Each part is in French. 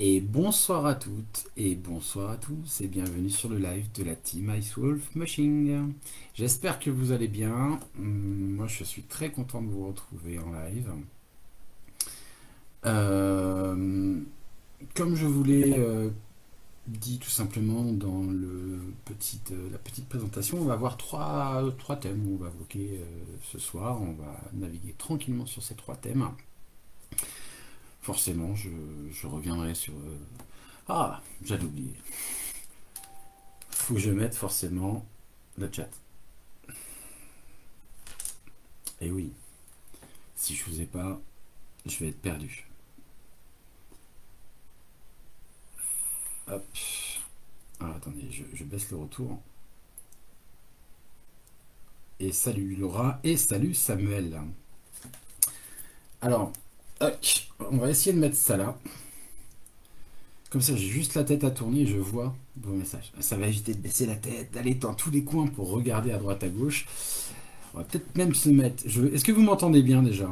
Et bonsoir à toutes et bonsoir à tous et bienvenue sur le live de la team Ice Wolf Mushing. J'espère que vous allez bien. Moi je suis très content de vous retrouver en live. Euh, Comme je vous l'ai dit tout simplement dans la petite présentation, on va avoir trois thèmes où on va évoquer ce soir. On va naviguer tranquillement sur ces trois thèmes. Forcément, je reviendrai sur... Ah, j'allais oublier. Faut que je mette forcément le chat. Et oui, si je faisais pas, je vais être perdu. Hop. Alors attendez, je baisse le retour. Et salut Laura et salut Samuel. Alors, on va essayer de mettre ça là. Comme ça, j'ai juste la tête à tourner et je vois vos messages. Ça va éviter de baisser la tête, d'aller dans tous les coins pour regarder à droite à gauche. On va peut-être même se mettre... Est-ce que vous m'entendez bien déjà?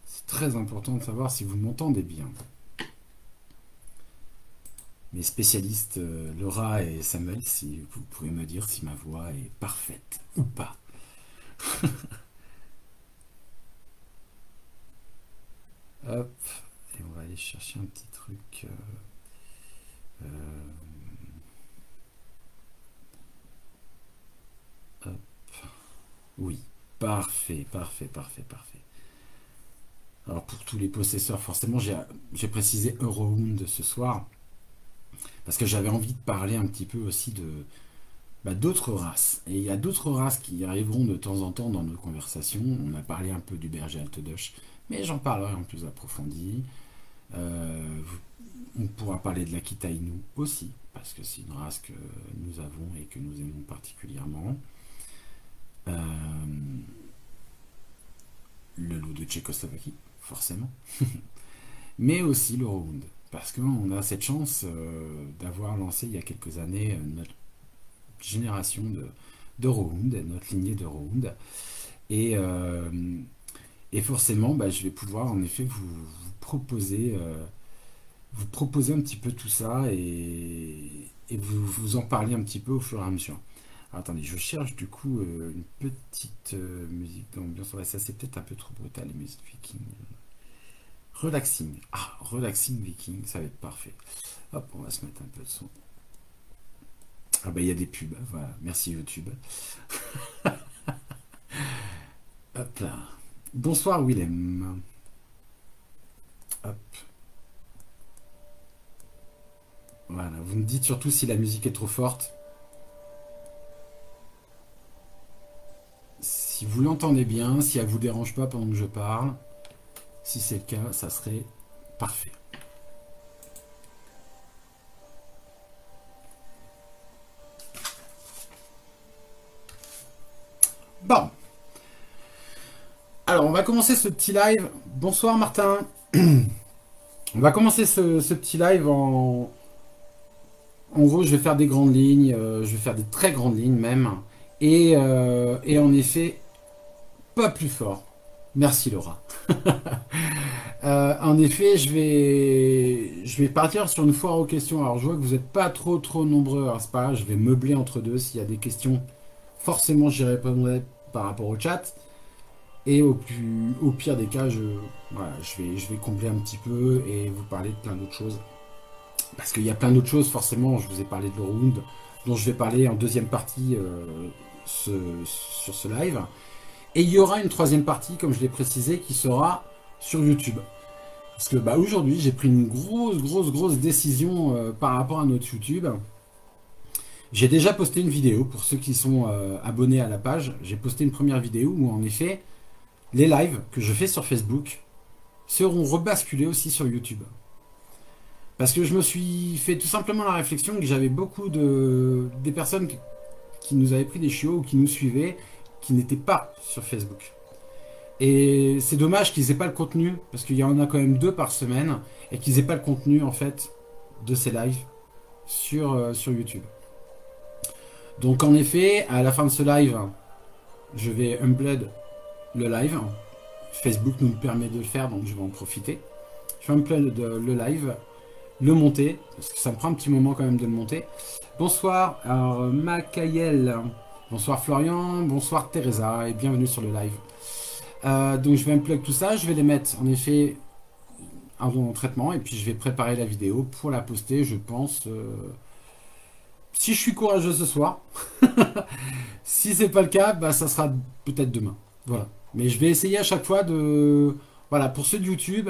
C'est très important de savoir si vous m'entendez bien. Mes spécialistes Laura et Samuel, si vous pouvez me dire si ma voix est parfaite ou pas. Hop, et on va aller chercher un petit truc. Hop. Oui, parfait, parfait, parfait, parfait. Alors pour tous les possesseurs, forcément, j'ai précisé Eurohound ce soir, parce que j'avais envie de parler un petit peu aussi de d'autres races. Et il y a d'autres races qui arriveront de temps en temps dans nos conversations. On a parlé un peu du berger Altodoche, mais j'en parlerai en plus approfondi. On pourra parler de l'Akita Inu aussi, parce que c'est une race que nous avons et que nous aimons particulièrement. Le loup de Tchécoslovaquie, forcément. Mais aussi le Rohund, parce qu'on a cette chance d'avoir lancé il y a quelques années notre génération de Rohund, notre lignée de Rohund. Et, forcément, je vais pouvoir en effet vous proposer un petit peu tout ça et vous en parler un petit peu au fur et à mesure. Alors, attendez, je cherche du coup une petite musique d'ambiance. Ouais, ça c'est peut-être un peu trop brutal, les musiques vikings. Relaxing. Ah, relaxing viking, ça va être parfait. Hop, on va se mettre un peu de son. Ah il y a des pubs, voilà, merci YouTube. Hop là. Bonsoir Willem. Hop. Voilà, vous me dites surtout si la musique est trop forte. Si vous l'entendez bien, si elle vous dérange pas pendant que je parle. Si c'est le cas, ça serait parfait. Bon. Alors, on va commencer ce petit live. Bonsoir Martin. On va commencer ce petit live en... En gros, je vais faire des grandes lignes. Je vais faire des très grandes lignes même. Et en effet, pas plus fort. Merci Laura. En effet, je vais partir sur une foire aux questions. Alors, je vois que vous n'êtes pas trop nombreux. Alors, c'est pas grave, je vais meubler entre deux. S'il y a des questions, forcément, j'y répondrai par rapport au chat. Et au pire des cas, voilà, je vais combler un petit peu et vous parler de plein d'autres choses. Parce qu'il y a plein d'autres choses, forcément. Je vous ai parlé de l'Eurohound, dont je vais parler en deuxième partie sur ce live. Et il y aura une troisième partie, comme je l'ai précisé, qui sera sur YouTube. Parce que aujourd'hui, j'ai pris une grosse décision par rapport à notre YouTube. J'ai déjà posté une vidéo, pour ceux qui sont abonnés à la page. J'ai posté une première vidéo où, en effet, les lives que je fais sur Facebook seront rebasculés aussi sur YouTube. Parce que je me suis fait tout simplement la réflexion que j'avais beaucoup des personnes qui nous avaient pris des chiots ou qui nous suivaient, qui n'étaient pas sur Facebook. Et c'est dommage qu'ils aient pas le contenu, parce qu'il y en a quand même 2 par semaine, et qu'ils aient pas le contenu en fait de ces lives sur YouTube. Donc en effet, à la fin de ce live, je vais unblade le live. Facebook nous permet de le faire, donc je vais en profiter. Je vais unblade le live. le monter, parce que ça me prend un petit moment quand même de le monter. Bonsoir, alors Macaël, bonsoir Florian, bonsoir Teresa, et bienvenue sur le live. Donc je vais unplug tout ça, je vais les mettre en effet en traitement, et puis je vais préparer la vidéo pour la poster, je pense, si je suis courageux ce soir. Si c'est pas le cas, bah, ça sera peut-être demain. Voilà. Mais je vais essayer à chaque fois de... Voilà, pour ceux de YouTube,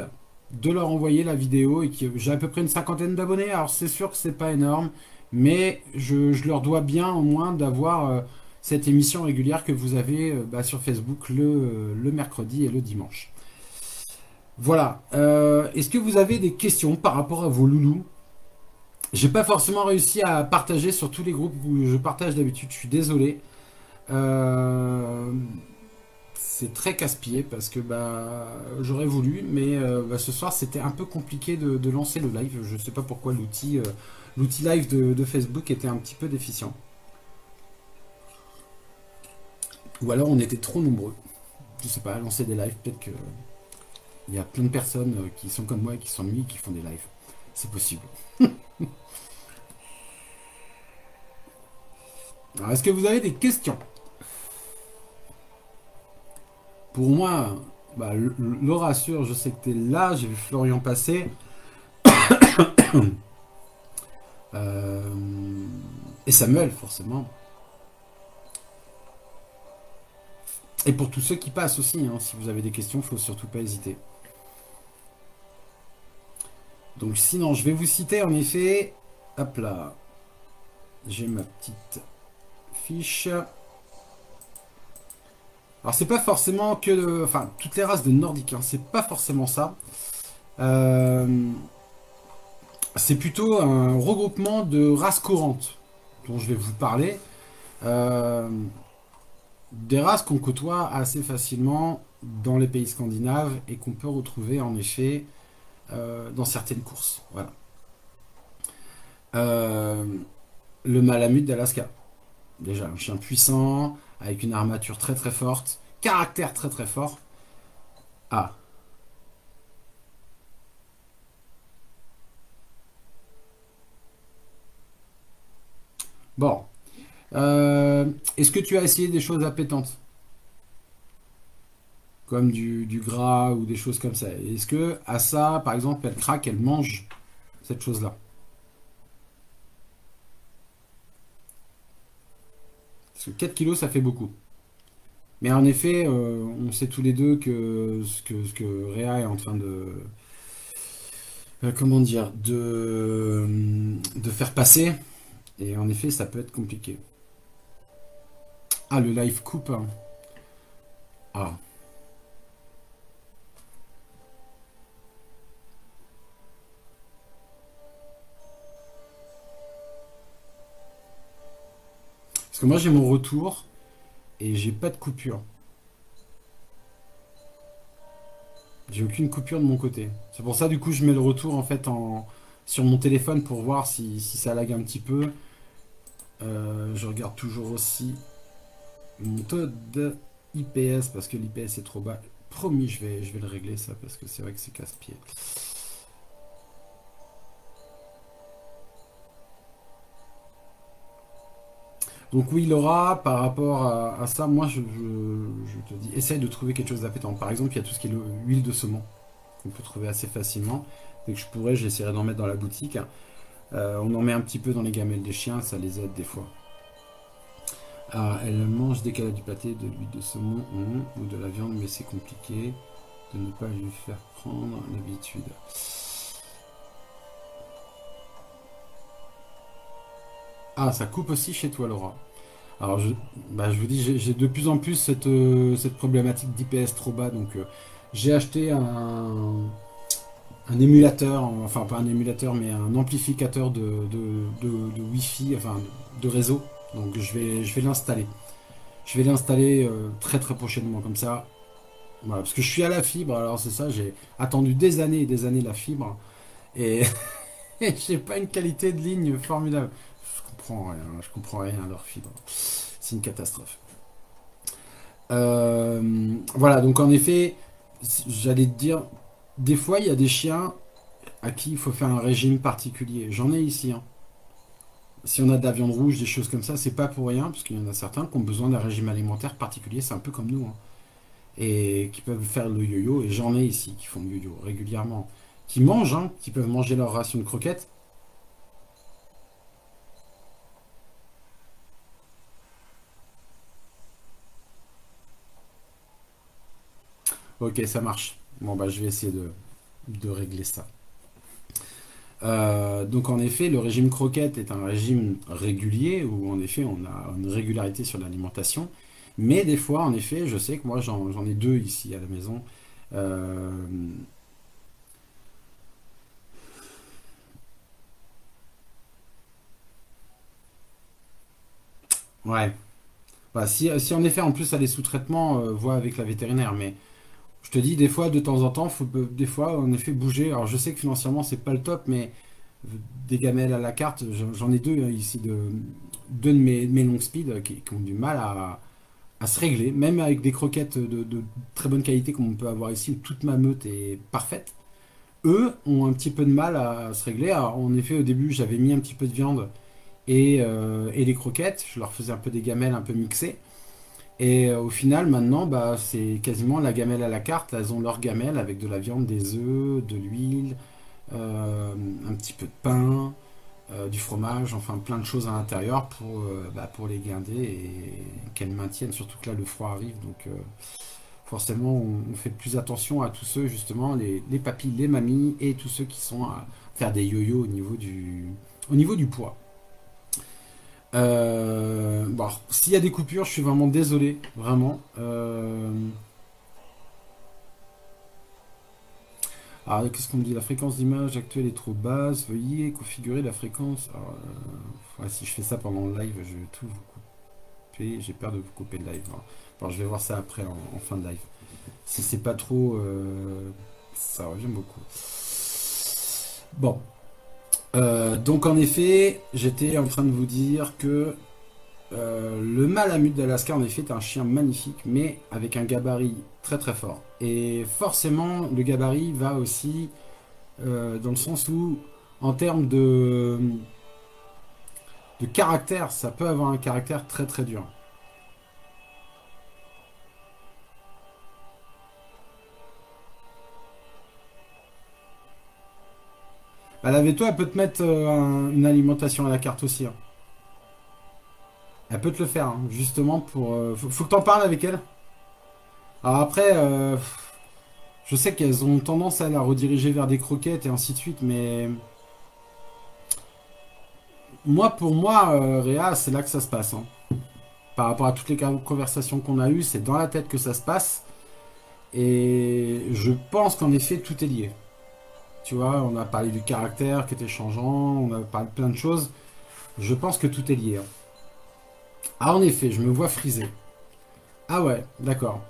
de leur envoyer la vidéo. Et j'ai à peu près une cinquantaine d'abonnés. Alors c'est sûr que c'est pas énorme. Mais je leur dois bien au moins d'avoir cette émission régulière que vous avez bah, sur Facebook le mercredi et le dimanche. Voilà. Est-ce que vous avez des questions par rapport à vos loulous? J'ai pas forcément réussi à partager sur tous les groupes où je partage d'habitude. Je suis désolé. Euh, c'est très casse-pied parce que bah, j'aurais voulu, mais bah, ce soir c'était un peu compliqué de lancer le live. Je sais pas pourquoi l'outil live de Facebook était un petit peu déficient. Ou alors on était trop nombreux. Je sais pas, à lancer des lives, peut-être que il y a plein de personnes qui sont comme moi et qui s'ennuient et qui font des lives. C'est possible. Alors, est-ce que vous avez des questions? Pour moi, bah, Laura sûr, je sais que tu es là, j'ai vu Florian passer. Et Samuel, forcément. Et pour tous ceux qui passent aussi, hein, si vous avez des questions, il ne faut surtout pas hésiter. Donc sinon, je vais vous citer en effet. Hop là. J'ai ma petite fiche. Alors c'est pas forcément que... enfin, toutes les races de nordiques, hein, c'est pas forcément ça. C'est plutôt un regroupement de races courantes dont je vais vous parler. Des races qu'on côtoie assez facilement dans les pays scandinaves et qu'on peut retrouver en effet dans certaines courses. Voilà. Le Malamute d'Alaska. Déjà, un chien puissant, avec une armature très très forte, caractère très très fort. Ah. Bon. Est-ce que tu as essayé des choses appétantes? Comme du gras ou des choses comme ça. Est-ce que à ça, par exemple, elle craque, elle mange cette chose-là? Parce que 4 kilos, ça fait beaucoup. Mais en effet, on sait tous les deux que ce que Réa est en train de... comment dire? De faire passer. Et en effet, ça peut être compliqué. Ah, le live coupe, hein. Ah. Parce que moi, j'ai mon retour et j'ai pas de coupure. J'ai aucune coupure de mon côté. C'est pour ça, du coup, je mets le retour en fait sur mon téléphone pour voir si ça lag un petit peu. Je regarde toujours aussi mon taux de IPS parce que l'IPS est trop bas. Promis, je vais le régler ça parce que c'est vrai que c'est casse-pied. Donc oui, Laura, par rapport à ça, moi je te dis, essaye de trouver quelque chose d'appétant. Par exemple, il y a tout ce qui est l'huile de saumon qu'on peut trouver assez facilement. Dès que je pourrais, j'essaierai d'en mettre dans la boutique. On en met un petit peu dans les gamelles des chiens, ça les aide des fois. Elle mange dès qu'elle a du pâté, de l'huile de saumon ou de la viande, mais c'est compliqué de ne pas lui faire prendre l'habitude. Ah, ça coupe aussi chez toi, Laura. Alors, je vous dis, j'ai de plus en plus cette problématique d'IPS trop bas, donc j'ai acheté un émulateur, enfin pas un émulateur, mais un amplificateur de Wi-Fi, enfin de réseau. Donc je vais l'installer. Je vais l'installer très très prochainement, comme ça. Voilà, parce que je suis à la fibre, alors c'est ça, j'ai attendu des années et des années la fibre, et, et j'ai pas une qualité de ligne formidable. Je comprends rien à leur fibre. C'est une catastrophe. Voilà, donc en effet, j'allais te dire, des fois il y a des chiens, à qui il faut faire un régime particulier. J'en ai ici, hein. Si on a de la viande rouge, des choses comme ça, c'est pas pour rien, parce qu'il y en a certains qui ont besoin d'un régime alimentaire particulier, c'est un peu comme nous, hein, et qui peuvent faire le yo-yo, et j'en ai ici qui font le yo-yo régulièrement, qui mangent, hein, qui peuvent manger leur ration de croquettes. Ok, ça marche. Bon, bah, je vais essayer de régler ça. Donc en effet, le régime croquette est un régime régulier où en effet on a une régularité sur l'alimentation. Mais des fois, en effet, je sais que moi j'en ai deux ici à la maison. Euh, ouais. Bah, si en effet en plus elle est sous traitement, vois avec la vétérinaire. Mais je te dis des fois de temps en temps, faut des fois en effet bouger. Alors je sais que financièrement c'est pas le top, mais des gamelles à la carte, j'en ai deux, hein, ici deux de mes long speed qui ont du mal à se régler, même avec des croquettes de très bonne qualité comme on peut avoir ici, où toute ma meute est parfaite. Eux ont un petit peu de mal à se régler. Alors, en effet, au début, j'avais mis un petit peu de viande et les croquettes. Je leur faisais un peu des gamelles un peu mixées. Et au final, maintenant, bah, c'est quasiment la gamelle à la carte. Elles ont leur gamelle avec de la viande, des œufs, de l'huile, euh, un petit peu de pain, du fromage, enfin plein de choses à l'intérieur pour les guinder et qu'elles maintiennent. Surtout que là, le froid arrive, donc forcément, on fait plus attention à tous ceux, justement, les papis, les mamies et tous ceux qui sont à faire des yo-yo au niveau du poids. Bon, alors, s'il y a des coupures, je suis vraiment désolé, vraiment. Alors, qu'est-ce qu'on me dit? La fréquence d'image actuelle est trop basse. Veuillez configurer la fréquence. Alors, ouais, si je fais ça pendant le live, je vais tout vous couper. J'ai peur de vous couper le live, hein. Alors, je vais voir ça après en fin de live. Si c'est pas trop, ça revient beaucoup. Bon, donc en effet, j'étais en train de vous dire que le Malamute d'Alaska, en effet, est un chien magnifique, mais avec un gabarit très très fort. Et forcément, le gabarit va aussi dans le sens où, en termes de caractère, ça peut avoir un caractère très très dur. Bah, la veto, elle peut te mettre une alimentation à la carte aussi, hein. Elle peut te le faire, hein, justement pour. Faut que t'en parles avec elle. Alors après, je sais qu'elles ont tendance à la rediriger vers des croquettes et ainsi de suite, mais moi, pour moi, Réa, c'est là que ça se passe, hein. Par rapport à toutes les conversations qu'on a eues, c'est dans la tête que ça se passe. Et je pense qu'en effet, tout est lié. Tu vois, on a parlé du caractère qui était changeant, on a parlé de plein de choses. Je pense que tout est lié, hein. Ah, en effet, je me vois frisé. Ah ouais, d'accord.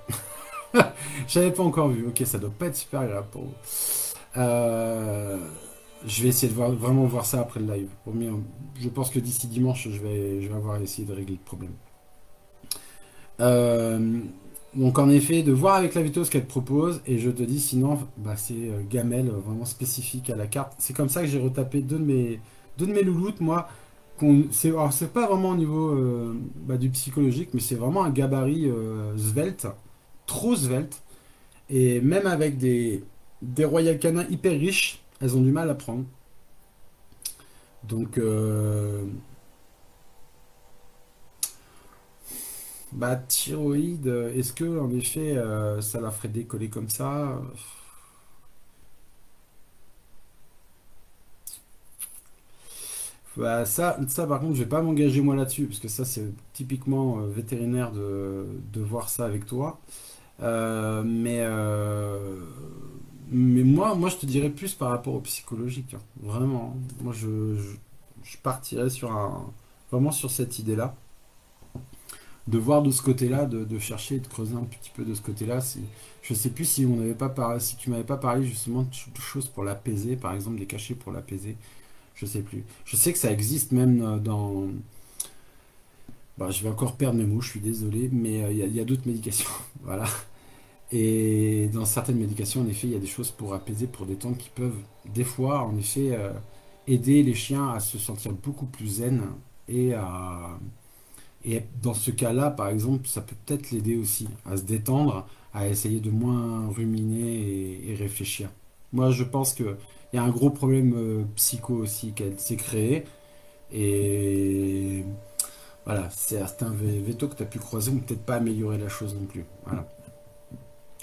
J'avais pas encore vu. Ok, ça doit pas être super grave pour vous. Euh, je vais essayer de vraiment voir ça après le live. Je pense que d'ici dimanche, je vais avoir essayé de régler le problème. Euh, donc en effet, de voir avec la Vito ce qu'elle te propose, et je te dis sinon, bah, c'est gamelle vraiment spécifique à la carte. C'est comme ça que j'ai retapé deux de mes louloutes, moi. Alors c'est pas vraiment au niveau bah, du psychologique, mais c'est vraiment un gabarit svelte, trop svelte, et même avec des Royal Canin hyper riches, elles ont du mal à prendre. Donc, bah, thyroïde, est-ce que en effet ça la ferait décoller comme ça? Bah, ça par contre, je vais pas m'engager moi là-dessus, parce que ça c'est typiquement vétérinaire de voir ça avec toi. Mais moi, je te dirais plus par rapport au psychologique, hein. Vraiment. Moi, je partirais vraiment sur cette idée-là. De voir de ce côté-là, de chercher et de creuser un petit peu de ce côté-là. Je sais plus si on n'avait pas parlé, si tu m'avais pas parlé justement de choses pour l'apaiser, par exemple des cachets pour l'apaiser. Je sais plus. Je sais que ça existe même dans. Bah, je vais encore perdre mes mots, je suis désolé, mais il y a d'autres médications. Voilà. Et dans certaines médications, en effet, il y a des choses pour apaiser, pour détendre, qui peuvent, des fois, en effet, aider les chiens à se sentir beaucoup plus zen et à, et dans ce cas-là, par exemple, ça peut peut-être l'aider aussi à se détendre, à essayer de moins ruminer et réfléchir. Moi, je pense qu'il y a un gros problème psycho aussi qu'elle s'est créé. Et voilà, certains vétos que tu as pu croiser n'ont peut-être pas amélioré la chose non plus. Voilà.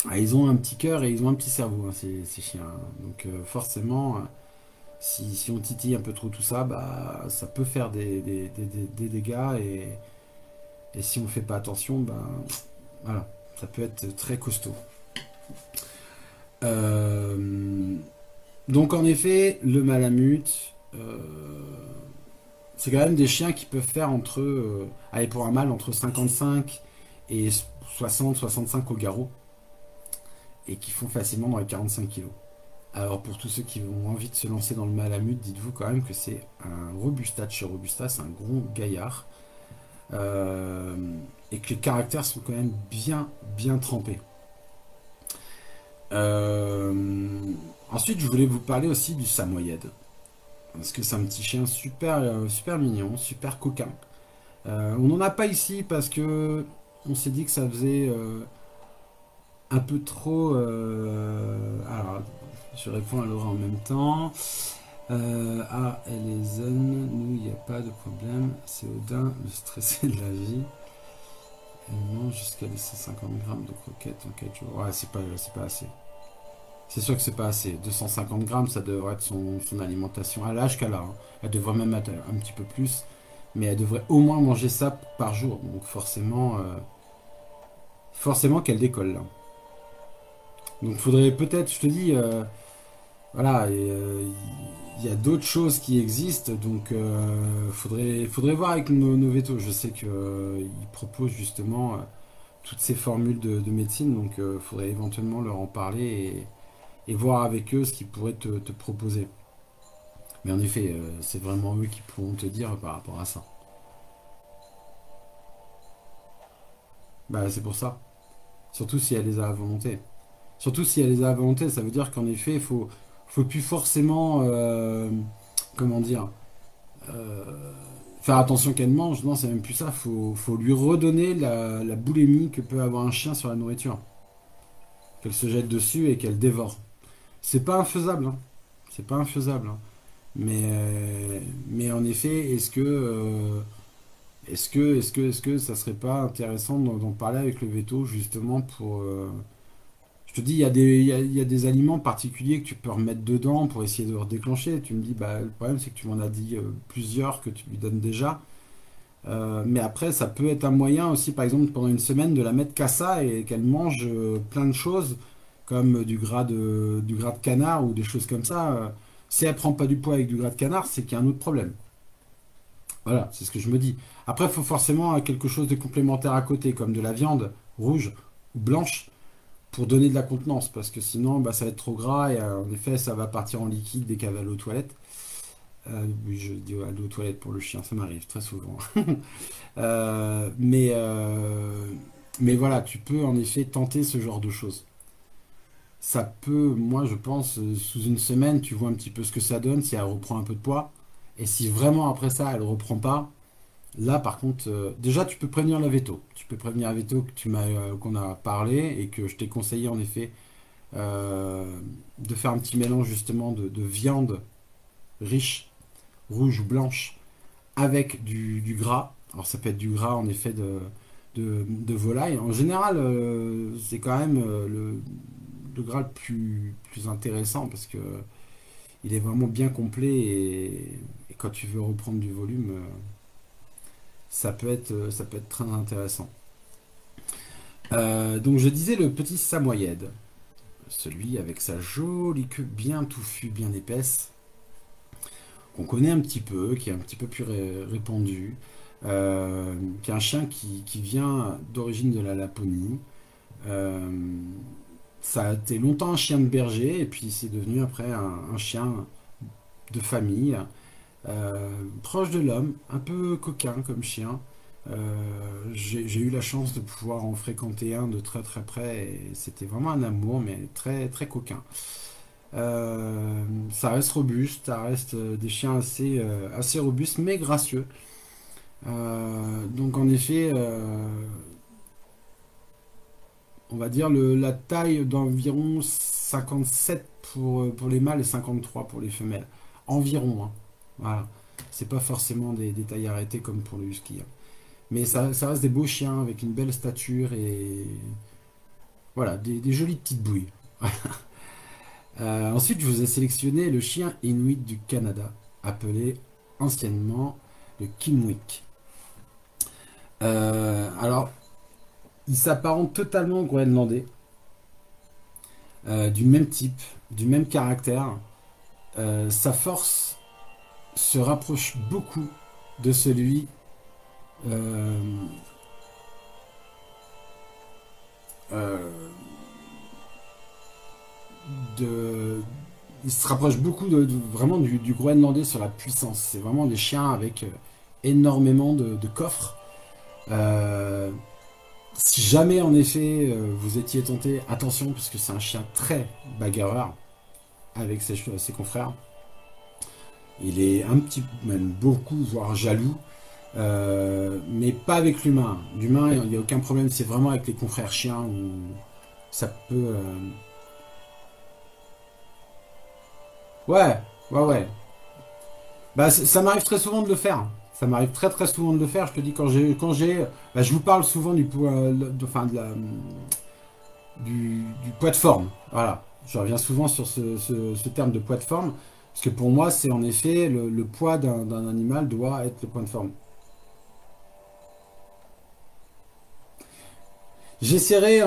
Ah, ils ont un petit cœur et ils ont un petit cerveau, hein, ces chiens. Donc forcément, si on titille un peu trop tout ça, bah, ça peut faire des dégâts. Et si on ne fait pas attention, ben voilà, ça peut être très costaud. Euh, donc en effet, le malamute, c'est quand même des chiens qui peuvent faire entre, allez pour un mâle, entre 55 et 60-65 au garrot, et qui font facilement dans les 45 kilos. Alors pour tous ceux qui ont envie de se lancer dans le malamute, dites-vous quand même que c'est un Robusta de chez Robusta, c'est un gros gaillard, euh, et que les caractères sont quand même bien trempés. Euh, Ensuite, je voulais vous parler aussi du Samoyed. Parce que c'est un petit chien super mignon, super coquin. On n'en a pas ici parce que on s'est dit que ça faisait un peu trop. Alors, je réponds à Laura en même temps. Elle est zen, nous, il n'y a pas de problème. C'est Odin, le stressé de la vie. Elle mange jusqu'à 250 grammes de croquettes en 4 jours. Ouais, c'est pas assez. C'est sûr que c'est pas assez. 250 grammes, ça devrait être son alimentation à l'âge qu'elle a, hein. Elle devrait même être un petit peu plus. Mais elle devrait au moins manger ça par jour. Donc forcément qu'elle décolle là. Donc faudrait peut-être, je te dis, voilà, il y a d'autres choses qui existent. Donc faudrait voir avec nos vétos. Je sais qu'ils proposent justement toutes ces formules de médecine. Donc faudrait éventuellement leur en parler et voir avec eux ce qu'ils pourraient te proposer. Mais en effet, c'est vraiment eux qui pourront te dire par rapport à ça. Bah, c'est pour ça. Surtout si elle les a à volonté. Surtout si elle les a à volonté, ça veut dire qu'en effet, faut plus forcément, comment dire, euh, faire attention qu'elle mange. Non, c'est même plus ça. Faut lui redonner la boulimie que peut avoir un chien sur la nourriture. Qu'elle se jette dessus et qu'elle dévore. C'est pas infaisable, hein. C'est pas infaisable, hein. Mais en effet, est-ce que ça serait pas intéressant d'en parler avec le veto justement pour... je te dis, il y a des aliments particuliers que tu peux remettre dedans pour essayer de redéclencher. Tu me dis, bah, le problème c'est que tu m'en as dit plusieurs que tu lui donnes déjà. Mais après, ça peut être un moyen aussi, par exemple, pendant une semaine, de la mettre qu'à ça et qu'elle mange plein de choses comme du gras de canard ou des choses comme ça. Si elle prend pas du poids avec du gras de canard, c'est qu'il y a un autre problème. Voilà, c'est ce que je me dis. Après, il faut forcément quelque chose de complémentaire à côté, comme de la viande rouge ou blanche, pour donner de la contenance, parce que sinon, bah, ça va être trop gras et en effet, ça va partir en liquide dès qu'elle va aller aux toilettes. Oui, je dis aller aux toilettes pour le chien, ça m'arrive très souvent. Euh, mais, euh, mais voilà, tu peux en effet tenter ce genre de choses. Ça peut, moi je pense, sous une semaine, tu vois un petit peu ce que ça donne, si elle reprend un peu de poids. Et si vraiment après ça, elle reprend pas, là, par contre, déjà, tu peux prévenir la veto. Tu peux prévenir la veto que qu'on a parlé et que je t'ai conseillé en effet de faire un petit mélange justement de viande riche, rouge ou blanche, avec du gras. Alors, ça peut être du gras en effet de volaille. En général, c'est quand même le gras le plus intéressant parce que il est vraiment bien complet et quand tu veux reprendre du volume. Ça peut être très intéressant. Donc je disais le petit samoyède, celui avec sa jolie queue bien touffue, bien épaisse, qu'on connaît un petit peu, qui est un petit peu plus répandu, qui est un chien qui vient d'origine de la Laponie. Euh, Ça a été longtemps un chien de berger et puis c'est devenu après un chien de famille, proche de l'homme, un peu coquin comme chien, J'ai eu la chance de pouvoir en fréquenter un de très très près et c'était vraiment un amour, mais très très coquin. Ça reste robuste, ça reste des chiens assez robustes mais gracieux. Donc en effet, on va dire la taille d'environ 57 pour les mâles et 53 pour les femelles. Environ, hein. Voilà. C'est pas forcément des tailles arrêtées comme pour le husky, hein. Mais ça reste des beaux chiens avec une belle stature et voilà, des jolies petites bouilles. Ensuite, je vous ai sélectionné le chien Inuit du Canada, appelé anciennement le Kimwik. Alors, il s'apparente totalement au groenlandais, du même type, du même caractère. Sa force se rapproche beaucoup de celui euh, euh, il se rapproche beaucoup vraiment du groenlandais sur la puissance. C'est vraiment des chiens avec énormément de coffres. Euh, Si jamais en effet vous étiez tenté, attention parce que c'est un chien très bagarreur avec ses confrères. Il est un petit, même beaucoup, voire jaloux, mais pas avec l'humain. L'humain, il n'y a aucun problème, c'est vraiment avec les confrères chiens où ça peut... Ouais, ouais, ouais. Bah, ça m'arrive très souvent de le faire. Ça m'arrive très très souvent de le faire. Je te dis bah, je vous parle souvent enfin, du poids de forme. Voilà. Je reviens souvent sur ce terme de poids de forme. Parce que pour moi, c'est en effet le poids d'un animal doit être le point de forme. J'essaierai,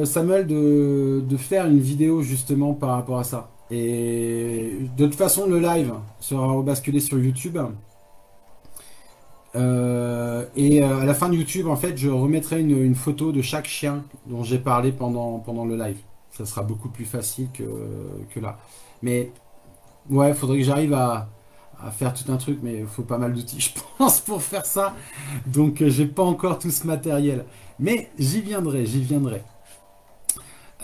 Samuel, de faire une vidéo justement par rapport à ça. Et de toute façon, le live sera rebasculé sur YouTube. À la fin de YouTube, en fait, je remettrai une photo de chaque chien dont j'ai parlé pendant le live. Ça sera beaucoup plus facile que là. Mais ouais, il faudrait que j'arrive à faire tout un truc, mais il faut pas mal d'outils, je pense, pour faire ça. Donc, j'ai pas encore tout ce matériel. Mais j'y viendrai, j'y viendrai.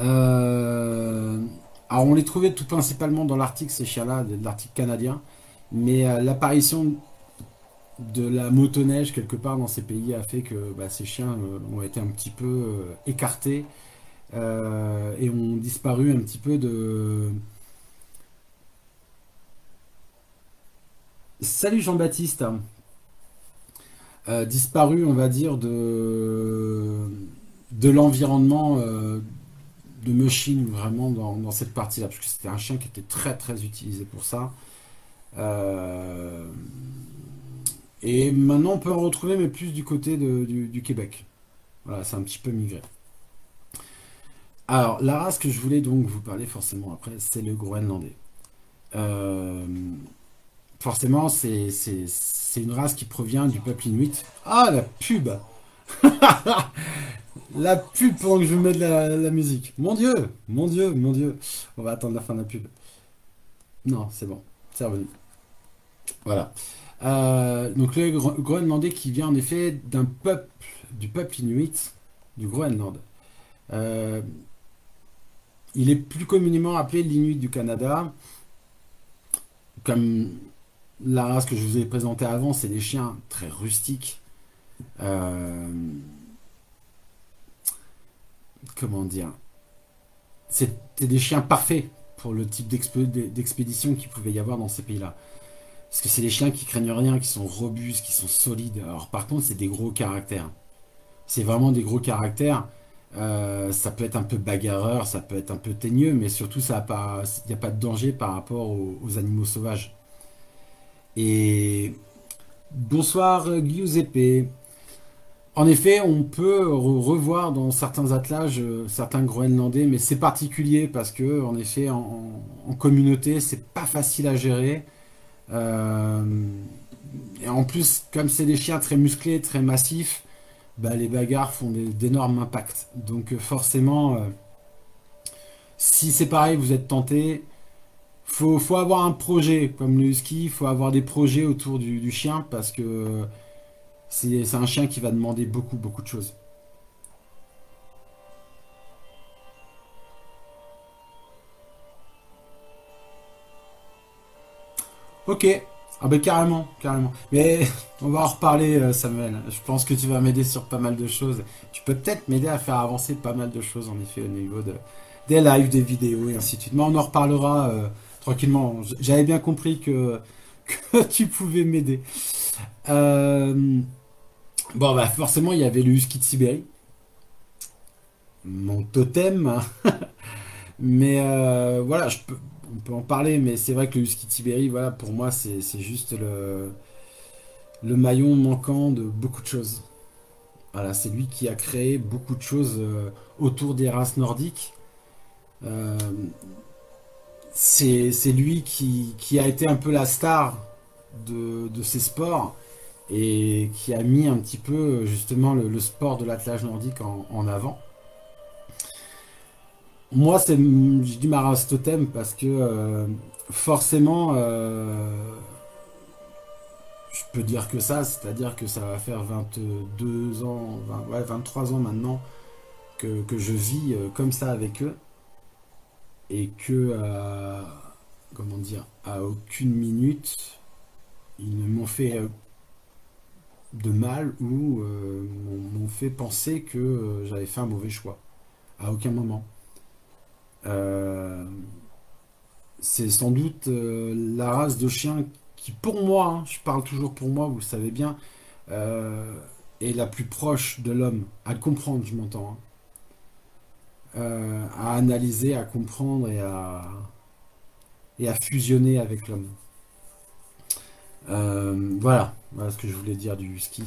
Euh, alors, on les trouvait tout principalement dans l'Arctique, ces chiens-là, de l'Arctique canadien. Mais l'apparition de la motoneige quelque part dans ces pays a fait que bah, ces chiens ont été un petit peu écartés et ont disparu un petit peu de... Salut Jean-Baptiste. Disparu on va dire de l'environnement de Mushin vraiment dans cette partie-là, parce que c'était un chien qui était très très utilisé pour ça. Euh, et maintenant on peut en retrouver mais plus du côté du Québec. Voilà, c'est un petit peu migré. Alors, la race que je voulais donc vous parler forcément après, c'est le groenlandais. Euh, Forcément, c'est une race qui provient du peuple inuit. Ah, la pub! La pub pendant que je mets de la musique. Mon Dieu, mon Dieu, mon Dieu. On va attendre la fin de la pub. Non, c'est bon, c'est revenu. Voilà. Donc le Groenlandais qui vient en effet du peuple inuit du Groenland. Euh, il est plus communément appelé l'Inuit du Canada. Comme la race que je vous ai présentée avant, c'est des chiens très rustiques. Euh, comment dire? C'était des chiens parfaits pour le type d'expédition qu'il pouvait y avoir dans ces pays-là. Parce que c'est des chiens qui craignent rien, qui sont robustes, qui sont solides. Alors par contre, c'est des gros caractères. C'est vraiment des gros caractères. Ça peut être un peu bagarreur, ça peut être un peu teigneux, mais surtout, il n'y a pas de danger par rapport aux animaux sauvages. Et bonsoir Giuseppe. En effet, on peut revoir dans certains attelages certains Groenlandais, mais c'est particulier parce que, en effet, en communauté, c'est pas facile à gérer. Euh, et en plus, comme c'est des chiens très musclés, très massifs, bah, les bagarres font d'énormes impacts. Donc forcément, si c'est pareil, vous êtes tenté, faut avoir un projet, comme le husky, il faut avoir des projets autour du chien parce que C'est un chien qui va demander beaucoup, beaucoup de choses. Ok, ah ben carrément, carrément. Mais on va en reparler, Samuel. Je pense que tu vas m'aider sur pas mal de choses. Tu peux peut-être m'aider à faire avancer pas mal de choses, en effet, au niveau des lives, des vidéos et ainsi de suite. Mais on en reparlera tranquillement. J'avais bien compris que tu pouvais m'aider. Euh, bon, bah forcément, il y avait le husky de Sibérie, mon totem. Mais voilà, on peut en parler, mais c'est vrai que le husky de Sibérie, voilà, pour moi, c'est juste le maillon manquant de beaucoup de choses. Voilà, c'est lui qui a créé beaucoup de choses autour des races nordiques. Euh, c'est lui qui a été un peu la star de ces sports et qui a mis un petit peu justement le sport de l'attelage nordique en avant. Moi, je dis ma race totem parce que forcément, je peux dire que ça, c'est-à-dire que ça va faire 22 ans, ouais, 23 ans maintenant que je vis comme ça avec eux et que, comment dire, à aucune minute, ils ne m'ont fait de mal ou m'ont fait penser que j'avais fait un mauvais choix. À aucun moment. Euh, c'est sans doute la race de chien qui, pour moi, hein, je parle toujours pour moi, vous le savez bien, euh, est la plus proche de l'homme, à le comprendre, je m'entends, hein. À analyser, à comprendre et à fusionner avec l'homme. Voilà ce que je voulais dire du ski.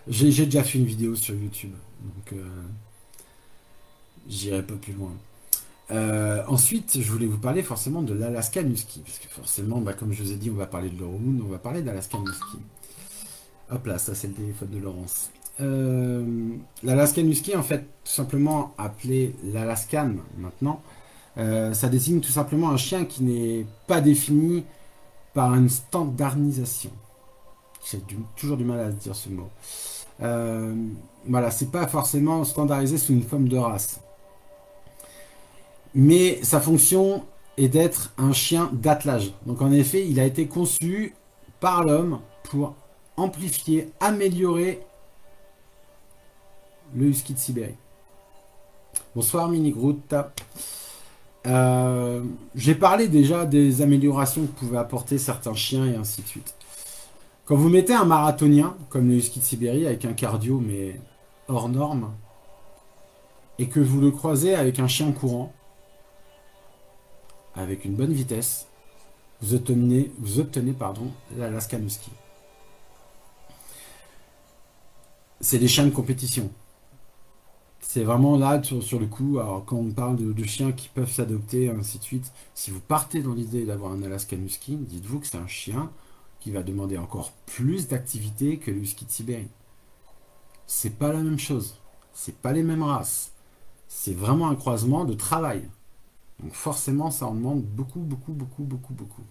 J'ai déjà fait une vidéo sur YouTube, donc j'irai pas plus loin. Ensuite, je voulais vous parler forcément de l'Alaska Husky, parce que forcément, bah, comme je vous ai dit, on va parler de l'Euromoon, on va parler d'Alaska Husky. Hop là, ça c'est le téléphone de Laurence. L'Alaskan Husky, en fait, tout simplement appelé l'Alaskan maintenant, ça désigne tout simplement un chien qui n'est pas défini par une standardisation. J'ai toujours du mal à dire ce mot. Euh, voilà, c'est pas forcément standardisé sous une forme de race. Mais sa fonction est d'être un chien d'attelage. Donc en effet, il a été conçu par l'homme pour amplifier, améliorer le husky de Sibérie. Bonsoir Mini Groot. J'ai parlé déjà des améliorations que pouvaient apporter certains chiens et ainsi de suite. Quand vous mettez un marathonien, comme le husky de Sibérie, avec un cardio mais hors norme, et que vous le croisez avec un chien courant, avec une bonne vitesse, vous obtenez l'Alaskan Husky. C'est des chiens de compétition. C'est vraiment là, sur le coup, alors quand on parle de chiens qui peuvent s'adopter, ainsi de suite, si vous partez dans l'idée d'avoir un Alaskan Husky, dites-vous que c'est un chien qui va demander encore plus d'activité que le Husky de Sibérie. C'est pas la même chose. C'est pas les mêmes races. C'est vraiment un croisement de travail. Donc forcément, ça en demande beaucoup, beaucoup, beaucoup, beaucoup, beaucoup.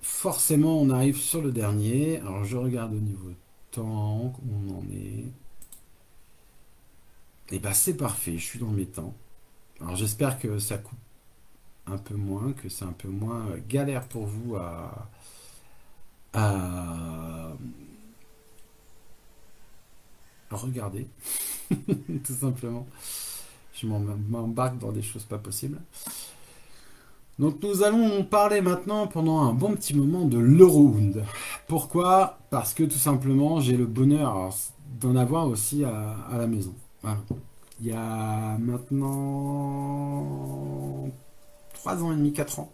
Forcément, on arrive sur le dernier. Alors, je regarde au niveau temps, où on en est. Et bah, c'est parfait, je suis dans mes temps. Alors, j'espère que ça coupe un peu moins, que c'est un peu moins galère pour vous à regarder, tout simplement. Je m'embarque dans des choses pas possibles. Donc nous allons parler maintenant pendant un bon petit moment de l'Eurohound. Pourquoi? Parce que tout simplement j'ai le bonheur d'en avoir aussi à la maison. Voilà. Il y a maintenant 3 ans et demi, 4 ans,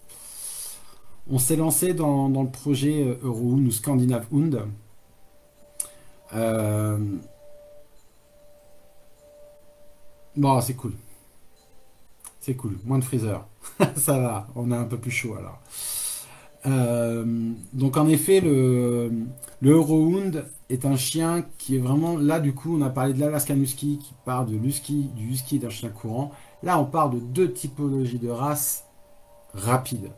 on s'est lancé dans le projet Eurohound ou Scandinave Hound. Bon, c'est cool. C'est cool. Moins de freezer. Ça va, on a un peu plus chaud alors. Donc en effet, le Eurohound est un chien qui est vraiment... Là, du coup, on a parlé de l'Alaskan Husky qui part du husky et d'un chien courant. Là, on parle de deux typologies de races rapides.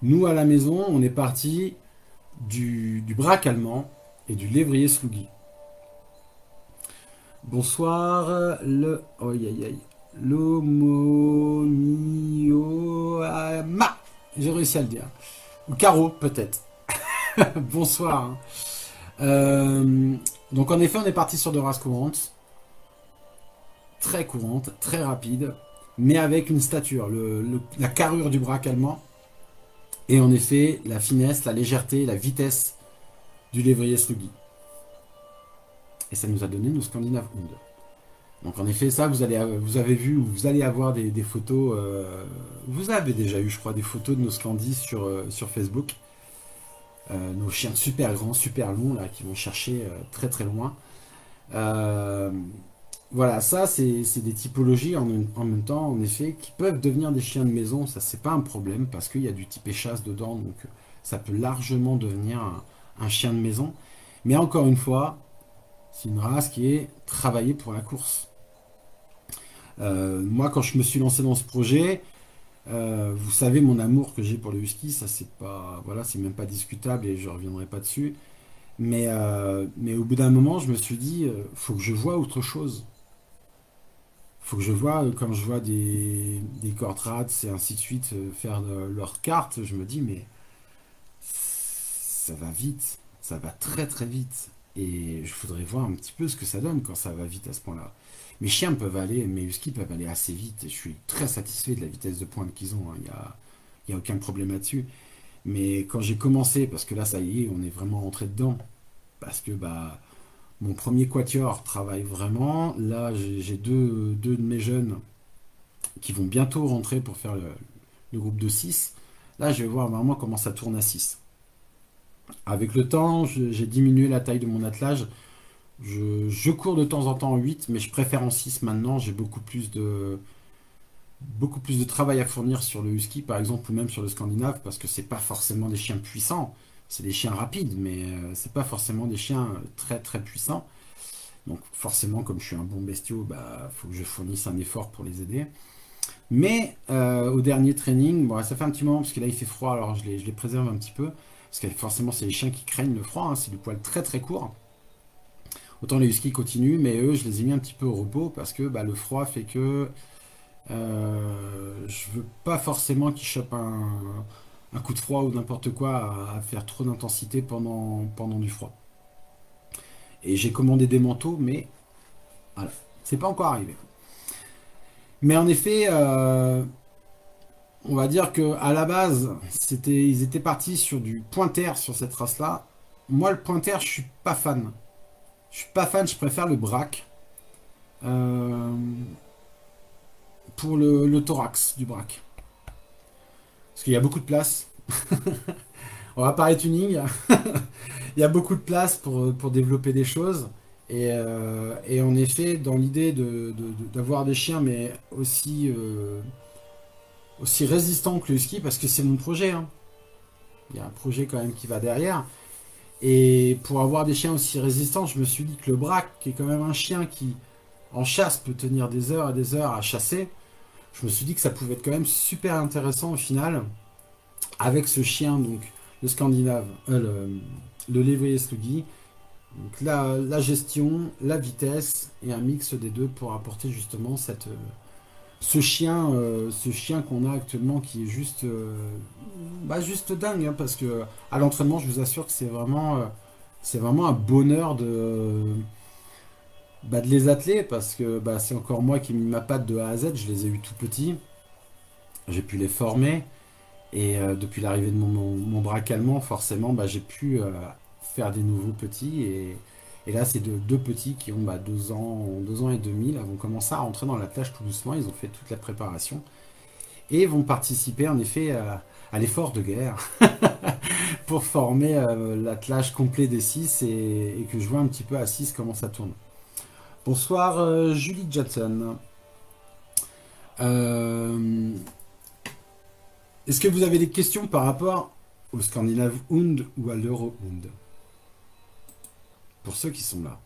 Nous, à la maison, on est parti du braque allemand et du lévrier Slougui. Bonsoir, le... Oh, aïe, aïe, aïe. L'homonioama. J'ai réussi à le dire. Ou Caro, peut-être. Bonsoir. Hein. Donc, en effet, on est parti sur de races courantes. Très courantes, très rapides. Mais avec une stature. La carrure du braque allemand. Et en effet, la finesse, la légèreté, la vitesse du lévrier Sluggy. Et ça nous a donné nos Scandinaves Hund. Donc en effet, ça, vous avez vu, vous allez avoir des photos. Vous avez déjà eu, je crois, des photos de nos Scandis sur Facebook. Nos chiens super grands, super longs, là, qui vont chercher très très loin. Euh, voilà, ça, c'est des typologies en même temps, en effet, qui peuvent devenir des chiens de maison. Ça, c'est pas un problème parce qu'il y a du type échasse dedans, donc ça peut largement devenir un chien de maison. Mais encore une fois, c'est une race qui est travaillée pour la course. Moi, quand je me suis lancé dans ce projet, vous savez mon amour que j'ai pour le husky, ça c'est pas, voilà, c'est même pas discutable et je reviendrai pas dessus. Mais au bout d'un moment, je me suis dit, faut que je vois autre chose. Faut que je vois, comme je vois des Cortrats et ainsi de suite faire leurs cartes, je me dis, mais ça va vite, ça va très très vite. Et je voudrais voir un petit peu ce que ça donne quand ça va vite à ce point-là. Mes chiens peuvent aller, mes huskies peuvent aller assez vite. Et je suis très satisfait de la vitesse de pointe qu'ils ont. Hein. Il y a aucun problème là-dessus. Mais quand j'ai commencé, parce que là, ça y est, on est vraiment rentré dedans. Parce que bah, mon premier quatuor travaille vraiment. Là, j'ai deux de mes jeunes qui vont bientôt rentrer pour faire le groupe de 6. Là, je vais voir vraiment comment ça tourne à 6. Avec le temps, j'ai diminué la taille de mon attelage. Je cours de temps en temps en 8, mais je préfère en 6 maintenant. J'ai beaucoup plus de travail à fournir sur le husky, par exemple, ou même sur le scandinave, parce que c'est pas forcément des chiens puissants. C'est des chiens rapides, mais c'est pas forcément des chiens très très puissants. Donc forcément, comme je suis un bon bestiau, bah faut que je fournisse un effort pour les aider. Mais au dernier training, bon, ça fait un petit moment parce que là il fait froid, alors je les préserve un petit peu. Parce que forcément, c'est les chiens qui craignent le froid, hein, c'est du poil très très court. Autant les huskies continuent, mais eux, je les ai mis un petit peu au repos parce que bah, le froid fait que je veux pas forcément qu'ils chopent un coup de froid ou n'importe quoi à faire trop d'intensité pendant du froid. Et j'ai commandé des manteaux, mais voilà, c'est pas encore arrivé. Mais en effet, on va dire que à la base, ils étaient partis sur du pointer sur cette race-là. Moi, le pointer, je suis pas fan. Je suis pas fan, je préfère le braque. Euh, pour le thorax du braque. Parce qu'il y a beaucoup de place. On va parler tuning. Il y a beaucoup de place pour développer des choses. Et en effet, dans l'idée d'avoir des chiens, mais aussi résistants que le ski, parce que c'est mon projet. Hein. Il y a un projet quand même qui va derrière. Et pour avoir des chiens aussi résistants, je me suis dit que le braque, qui est quand même un chien qui, en chasse, peut tenir des heures et des heures à chasser, je me suis dit que ça pouvait être quand même super intéressant au final, avec ce chien, donc le scandinave, le lévrier sluggy. Donc la gestion, la vitesse et un mix des deux pour apporter justement ce chien qu'on a actuellement qui est juste dingue, hein, parce que à l'entraînement, je vous assure que c'est vraiment un bonheur de les atteler parce que bah, c'est encore moi qui ai mis ma patte de A à Z. Je les ai eu tout petits, j'ai pu les former. Et depuis l'arrivée de mon braque allemand, forcément, bah, j'ai pu faire des nouveaux petits. Et là, c'est deux petits qui ont 2 ans et demi. Là, vont commencer à rentrer dans l'attelage tout doucement. Ils ont fait toute la préparation. Et vont participer en effet à l'effort de guerre pour former l'attelage complet des 6 et que je vois un petit peu à 6 comment ça tourne. Bonsoir Julie Johnson. Euh, Est-ce que vous avez des questions par rapport au Scandinave Hund ou à l'Euro Hund? Pour ceux qui sont là.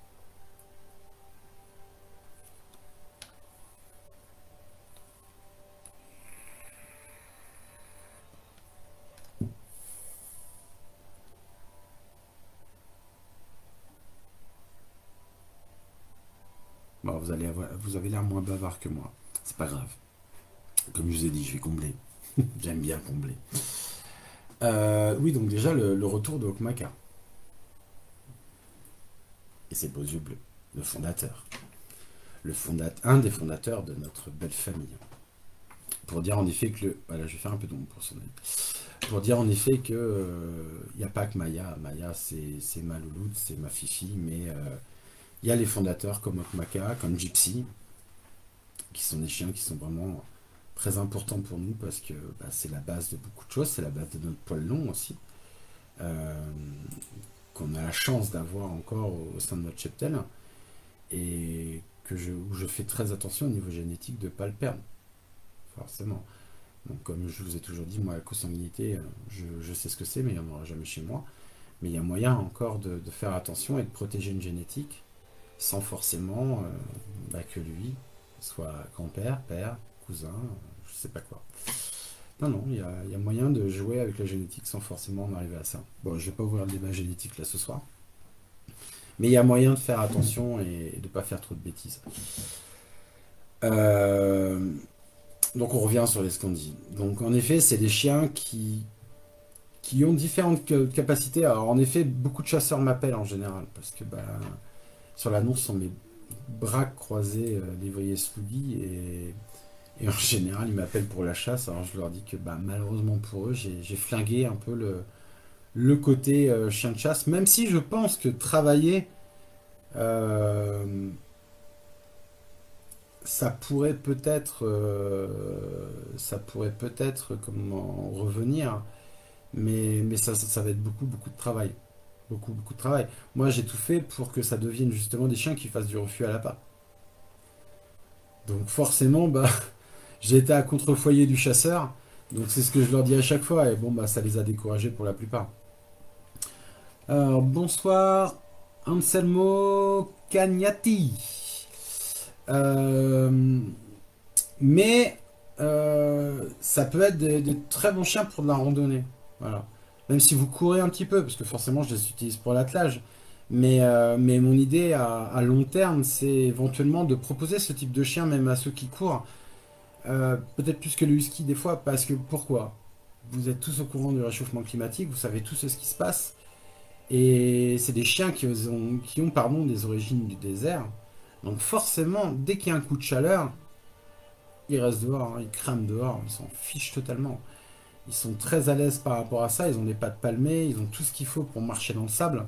vous avez l'air moins bavard que moi. C'est pas grave. Comme je vous ai dit, je vais combler. J'aime bien combler. Oui, donc déjà, le retour de Hokmaka. Et ses beaux yeux bleus. Le fondateur. Un des fondateurs de notre belle famille. Pour dire en effet que voilà, je vais faire un peu d'ombre pour son avis. Pour dire en effet que il n'y a pas que Maya. Maya, c'est ma louloute, c'est ma fifi, mais il y a les fondateurs comme Hokmaka, comme Gypsy, qui sont des chiens qui sont vraiment très importants pour nous parce que bah, c'est la base de beaucoup de choses, c'est la base de notre poil long aussi, qu'on a la chance d'avoir encore au sein de notre cheptel, et où je fais très attention au niveau génétique de ne pas le perdre, forcément. Donc comme je vous ai toujours dit, moi la consanguinité, je sais ce que c'est, mais il n'y en aura jamais chez moi. Mais il y a moyen encore de faire attention et de protéger une génétique sans forcément que lui soit grand-père, père, cousin, je sais pas quoi. Non, non, il y a moyen de jouer avec la génétique sans forcément en arriver à ça. Bon, je vais pas ouvrir le débat génétique là ce soir. Mais il y a moyen de faire attention et de ne pas faire trop de bêtises. Donc on revient sur les Scandis. Donc en effet, c'est des chiens qui ont différentes capacités. Alors en effet, beaucoup de chasseurs m'appellent en général, parce que bah, sur l'annonce sont mes bras croisés, lévrier Sluggy, et en général ils m'appellent pour la chasse. Alors je leur dis que bah, malheureusement pour eux, j'ai flingué un peu le côté chien de chasse, même si je pense que travailler, ça pourrait peut-être comment revenir, mais ça va être beaucoup, beaucoup de travail. Beaucoup, beaucoup de travail. Moi, j'ai tout fait pour que ça devienne justement des chiens qui fassent du refus à l'appât. Donc forcément, bah, j'ai été à contre-foyer du chasseur. Donc c'est ce que je leur dis à chaque fois. Et bon, bah, ça les a découragés pour la plupart. Alors, bonsoir, Anselmo Cagnati. Euh, mais ça peut être des très bons chiens pour de la randonnée. Voilà. Même si vous courez un petit peu, parce que forcément je les utilise pour l'attelage. Mais mon idée à long terme, c'est éventuellement de proposer ce type de chien même à ceux qui courent. Peut-être plus que le husky des fois, parce que pourquoi? Vous êtes tous au courant du réchauffement climatique, vous savez tous ce qui se passe. Et c'est des chiens qui ont pardon, des origines du désert. Donc forcément, dès qu'il y a un coup de chaleur, ils restent dehors, hein, ils crament dehors, ils s'en fichent totalement. Ils sont très à l'aise par rapport à ça, ils ont des pattes palmées, ils ont tout ce qu'il faut pour marcher dans le sable.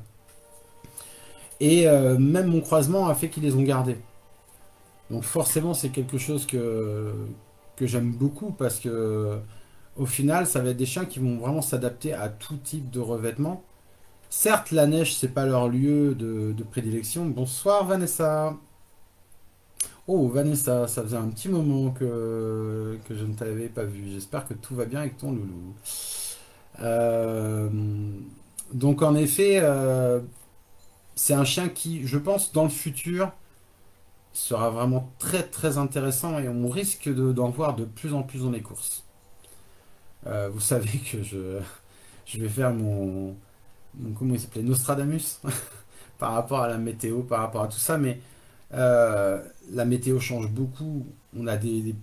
Et même mon croisement a fait qu'ils les ont gardés. Donc forcément, c'est quelque chose que j'aime beaucoup parce que au final, ça va être des chiens qui vont vraiment s'adapter à tout type de revêtement. Certes, la neige, c'est pas leur lieu de prédilection. Bonsoir Vanessa. Oh Vanessa, ça faisait un petit moment que je ne t'avais pas vu. J'espère que tout va bien avec ton loulou. Euh, donc en effet, c'est un chien qui, je pense, dans le futur, sera vraiment très très intéressant et on risque d'en voir de plus en plus dans les courses. Vous savez que je vais faire comment il s'appelait, Nostradamus par rapport à la météo, par rapport à tout ça, mais la météo change beaucoup. On a des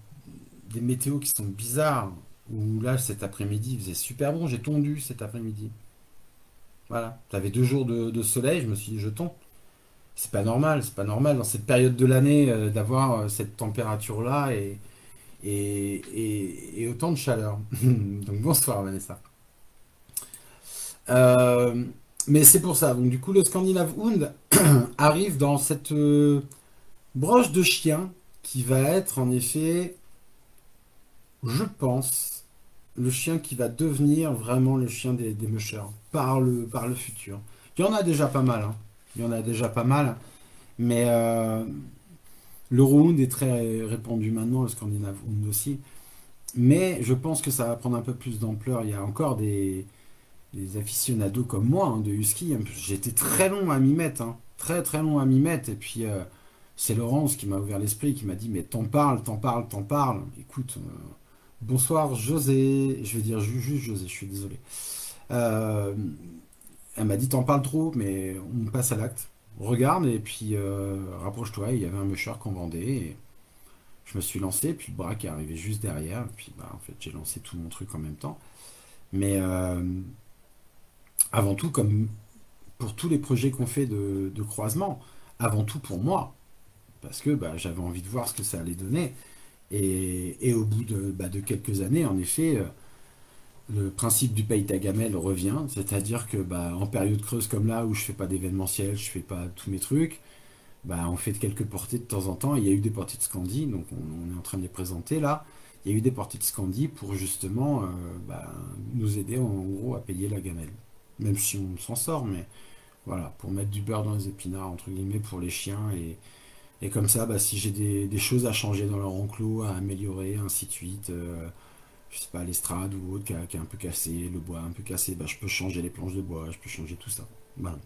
météos qui sont bizarres. Où là, cet après-midi, il faisait super bon. J'ai tondu cet après-midi. Voilà. J'avais 2 jours de soleil. Je me suis dit, je tombe. C'est pas normal. C'est pas normal dans cette période de l'année d'avoir cette température-là et autant de chaleur. Donc bonsoir, Vanessa. Euh, mais c'est pour ça. Donc du coup, le Scandinave Hound arrive dans cette broche de chien qui va être en effet, je pense, le chien qui va devenir vraiment le chien des mushers par le futur. Il y en a déjà pas mal, hein. Il y en a déjà pas mal, mais le Round est très répandu maintenant, le Scandinave Hound aussi. Mais je pense que ça va prendre un peu plus d'ampleur. Il y a encore des aficionados comme moi, hein, de Husky. J'ai été très long à m'y mettre, hein. Très très long à m'y mettre. Et puis c'est Laurence qui m'a ouvert l'esprit, qui m'a dit mais t'en parles, t'en parles, t'en parles. Écoute, bonsoir José, je vais dire juste José, je suis désolé. Euh, Elle m'a dit t'en parles trop, mais on passe à l'acte. regarde et puis rapproche-toi. Il y avait un musher qu'on vendait. Et je me suis lancé, puis le braque est arrivé juste derrière. Et puis bah, en fait, j'ai lancé tout mon truc en même temps. Mais avant tout, comme pour tous les projets qu'on fait de croisement, avant tout pour moi, parce que bah, j'avais envie de voir ce que ça allait donner. Et au bout de quelques années, en effet, le principe du paye ta gamelle revient, c'est-à-dire que bah, en période creuse comme là, où je fais pas d'événementiel, je fais pas tous mes trucs, bah, on fait quelques portées de temps en temps. Il y a eu des portées de Scandi, donc on est en train de les présenter là. Il y a eu des portées de Scandi pour justement bah, nous aider en gros à payer la gamelle. Même si on s'en sort, mais voilà, pour mettre du beurre dans les épinards, entre guillemets, pour les chiens. Et comme ça, bah, si j'ai des choses à changer dans leur enclos, à améliorer, ainsi de suite, je sais pas, l'estrade ou autre qui est un peu cassé, le bois un peu cassé, bah, je peux changer les planches de bois, je peux changer tout ça. Voilà.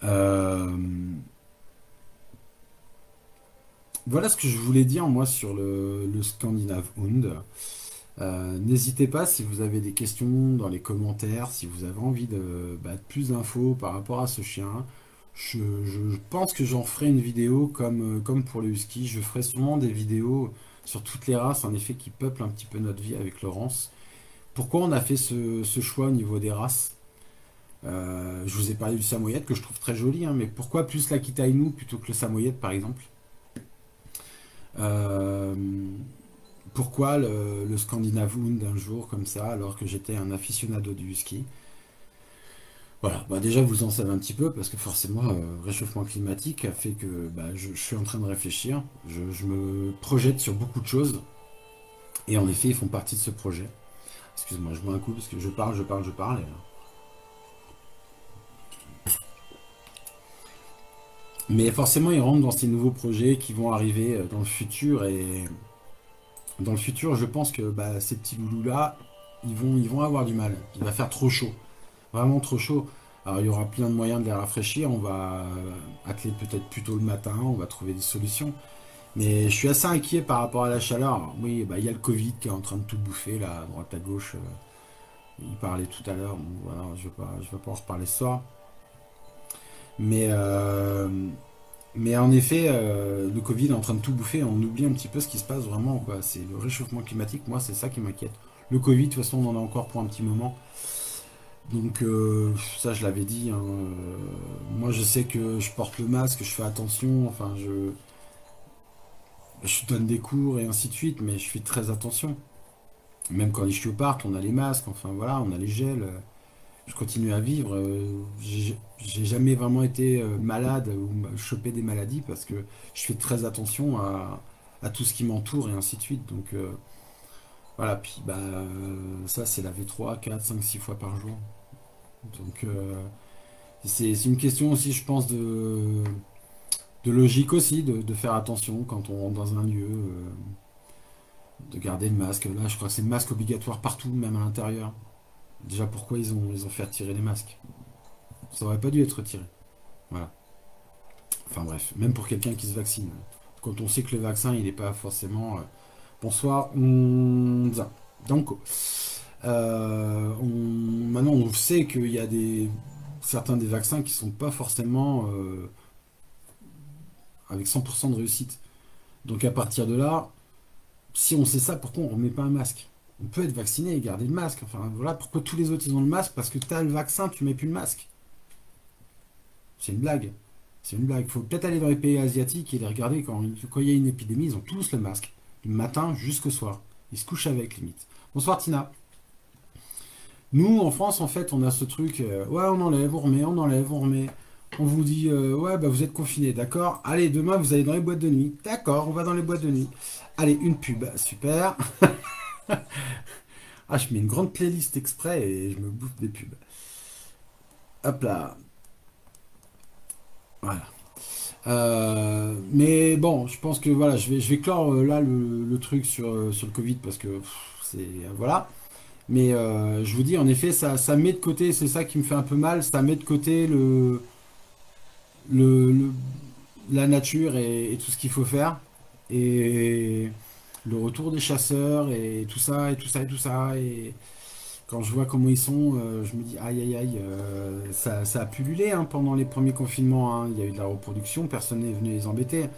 Euh, voilà ce que je voulais dire moi sur le Scandinave Hund. N'hésitez pas si vous avez des questions dans les commentaires, si vous avez envie de plus d'infos par rapport à ce chien. Je pense que j'en ferai une vidéo comme pour le husky. Je ferai sûrement des vidéos sur toutes les races en effet qui peuplent un petit peu notre vie avec Laurence. Pourquoi on a fait ce choix au niveau des races? Je vous ai parlé du Samoyed que je trouve très joli, hein, mais pourquoi plus l'Akita Inu plutôt que le Samoyed par exemple? Euh, Pourquoi le Scandinavoon d'un jour comme ça, alors que j'étais un aficionado du husky? Voilà, bah déjà vous en savez un petit peu, parce que forcément, réchauffement climatique a fait que bah, je suis en train de réfléchir, je me projette sur beaucoup de choses, et en effet, ils font partie de ce projet. Excuse-moi, je bois un coup, parce que je parle. Mais forcément, ils rentrent dans ces nouveaux projets qui vont arriver dans le futur, et dans le futur, je pense que bah, ces petits loulous-là, ils vont avoir du mal. Il va faire trop chaud. Vraiment trop chaud. Alors il y aura plein de moyens de les rafraîchir. On va atteler peut-être plus tôt le matin. On va trouver des solutions. Mais je suis assez inquiet par rapport à la chaleur. Alors, oui, bah, il y a le Covid qui est en train de tout bouffer, là, à droite à gauche. Il parlait tout à l'heure. Donc voilà, je vais pas en reparler ce soir. Mais, euh, mais en effet, le Covid est en train de tout bouffer. On oublie un petit peu ce qui se passe vraiment, quoi. C'est le réchauffement climatique. Moi, c'est ça qui m'inquiète. Le Covid, de toute façon, on en a encore pour un petit moment. Donc ça je l'avais dit, hein, moi je sais que je porte le masque, je fais attention, enfin je donne des cours et ainsi de suite, mais je fais très attention. Même quand les chiots partent, on a les masques, enfin voilà, on a les gels, je continue à vivre. J'ai jamais vraiment été malade ou chopé des maladies parce que je fais très attention à tout ce qui m'entoure et ainsi de suite. Donc voilà, puis bah ça c'est lavé 3 4 5 6 fois par jour. Donc c'est une question aussi, je pense, de logique aussi, de faire attention quand on rentre dans un lieu, de garder le masque. Là, je crois que c'est le masque obligatoire partout, même à l'intérieur. Déjà, pourquoi ils ont fait retirer les masques? Ça aurait pas dû être retiré. Voilà. Enfin bref, même pour quelqu'un qui se vaccine. Quand on sait que le vaccin, il n'est pas forcément... Bonsoir, donc, maintenant, on sait qu'il y a certains des vaccins qui sont pas forcément avec 100% de réussite. Donc à partir de là, si on sait ça, pourquoi on ne remet pas un masque? On peut être vacciné et garder le masque. Enfin voilà, pourquoi tous les autres ils ont le masque? Parce que tu as le vaccin, tu mets plus le masque. C'est une blague. C'est une blague. Il faut peut-être aller dans les pays asiatiques et les regarder quand il y a une épidémie, ils ont tous le masque. Du matin jusqu'au soir. Ils se couchent avec limite. Bonsoir Tina. Nous en France en fait on a ce truc, ouais on enlève, on remet, on enlève, on remet. On vous dit, ouais, bah vous êtes confinés, d'accord. Allez, demain, vous allez dans les boîtes de nuit. D'accord, on va dans les boîtes de nuit. Allez, une pub, super. Ah, je mets une grande playlist exprès et je me bouffe des pubs. Hop là. Voilà. Mais bon, je pense que voilà, je vais clore là le truc sur le Covid parce que c'est. Voilà. Mais je vous dis, en effet, ça met de côté, c'est ça qui me fait un peu mal, ça met de côté le, le- la nature et tout ce qu'il faut faire. Et le retour des chasseurs et tout ça, et tout ça, et tout ça. Quand je vois comment ils sont, je me dis aïe aïe aïe, ça a pullulé hein, pendant les premiers confinements, hein. Il y a eu de la reproduction, personne n'est venu les embêter.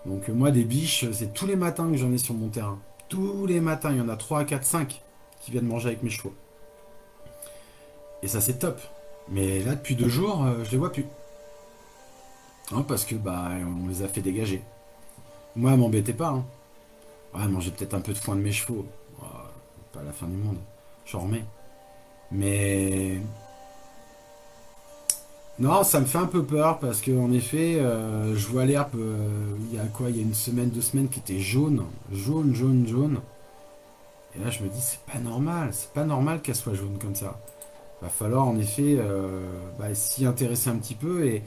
Donc moi des biches, c'est tous les matins que j'en ai sur mon terrain. Tous les matins, il y en a 3, 4, 5 qui viennent manger avec mes chevaux. Et ça c'est top. Mais là depuis 2 jours, je les vois plus. Hein, parce que bah on les a fait dégager. Moi, m'embêtez pas. Hein. Ouais, manger peut-être un peu de foin de mes chevaux. Ouais, pas la fin du monde. J'en remets. Mais non, ça me fait un peu peur parce que en effet, je vois l'herbe. Il y a quoi? Il y a une semaine, 2 semaines qui était jaune, jaune, jaune, jaune. Et là, je me dis, c'est pas normal qu'elle soit jaune comme ça. Va falloir en effet bah, s'y intéresser un petit peu et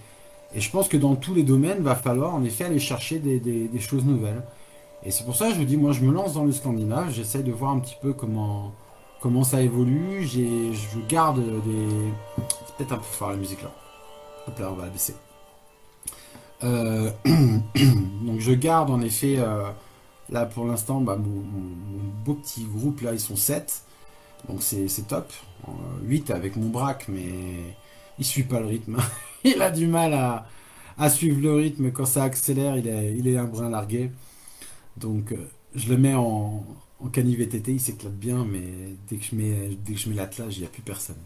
je pense que dans tous les domaines, va falloir en effet aller chercher des choses nouvelles. Et c'est pour ça que je vous dis, moi, je me lance dans le Scandinave, j'essaye de voir un petit peu comment ça évolue. Je garde des. C'est peut-être un peu fort la musique là. Hop là, on va la baisser. Euh, donc je garde en effet, là pour l'instant, bah, mon beau petit groupe là, ils sont 7. Donc c'est top. 8 avec mon braque, mais il suit pas le rythme. Il a du mal à suivre le rythme. Quand ça accélère, il est un brin largué. Donc je le mets en cani VTT, il s'éclate bien, mais dès que je mets l'attelage, il n'y a plus personne.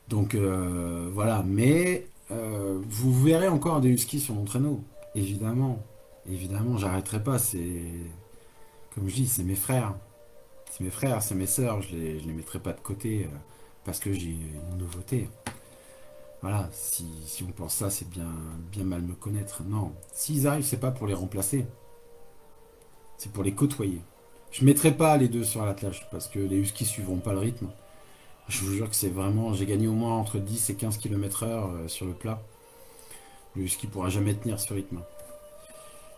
Donc voilà, mais vous verrez encore des huskies sur mon traîneau, évidemment. Évidemment, j'arrêterai pas. C'est comme je dis, c'est mes frères. C'est mes frères, c'est mes sœurs. Je les mettrai pas de côté parce que j'ai une nouveauté. Voilà, si on pense ça, c'est bien mal me connaître. Non, s'ils arrivent, c'est pas pour les remplacer, c'est pour les côtoyer. Je mettrai pas les deux sur l'attelage parce que les huskies suivront pas le rythme. Je vous jure que c'est vraiment, j'ai gagné au moins entre 10 et 15 km/h sur le plat. Le husky pourra jamais tenir ce rythme.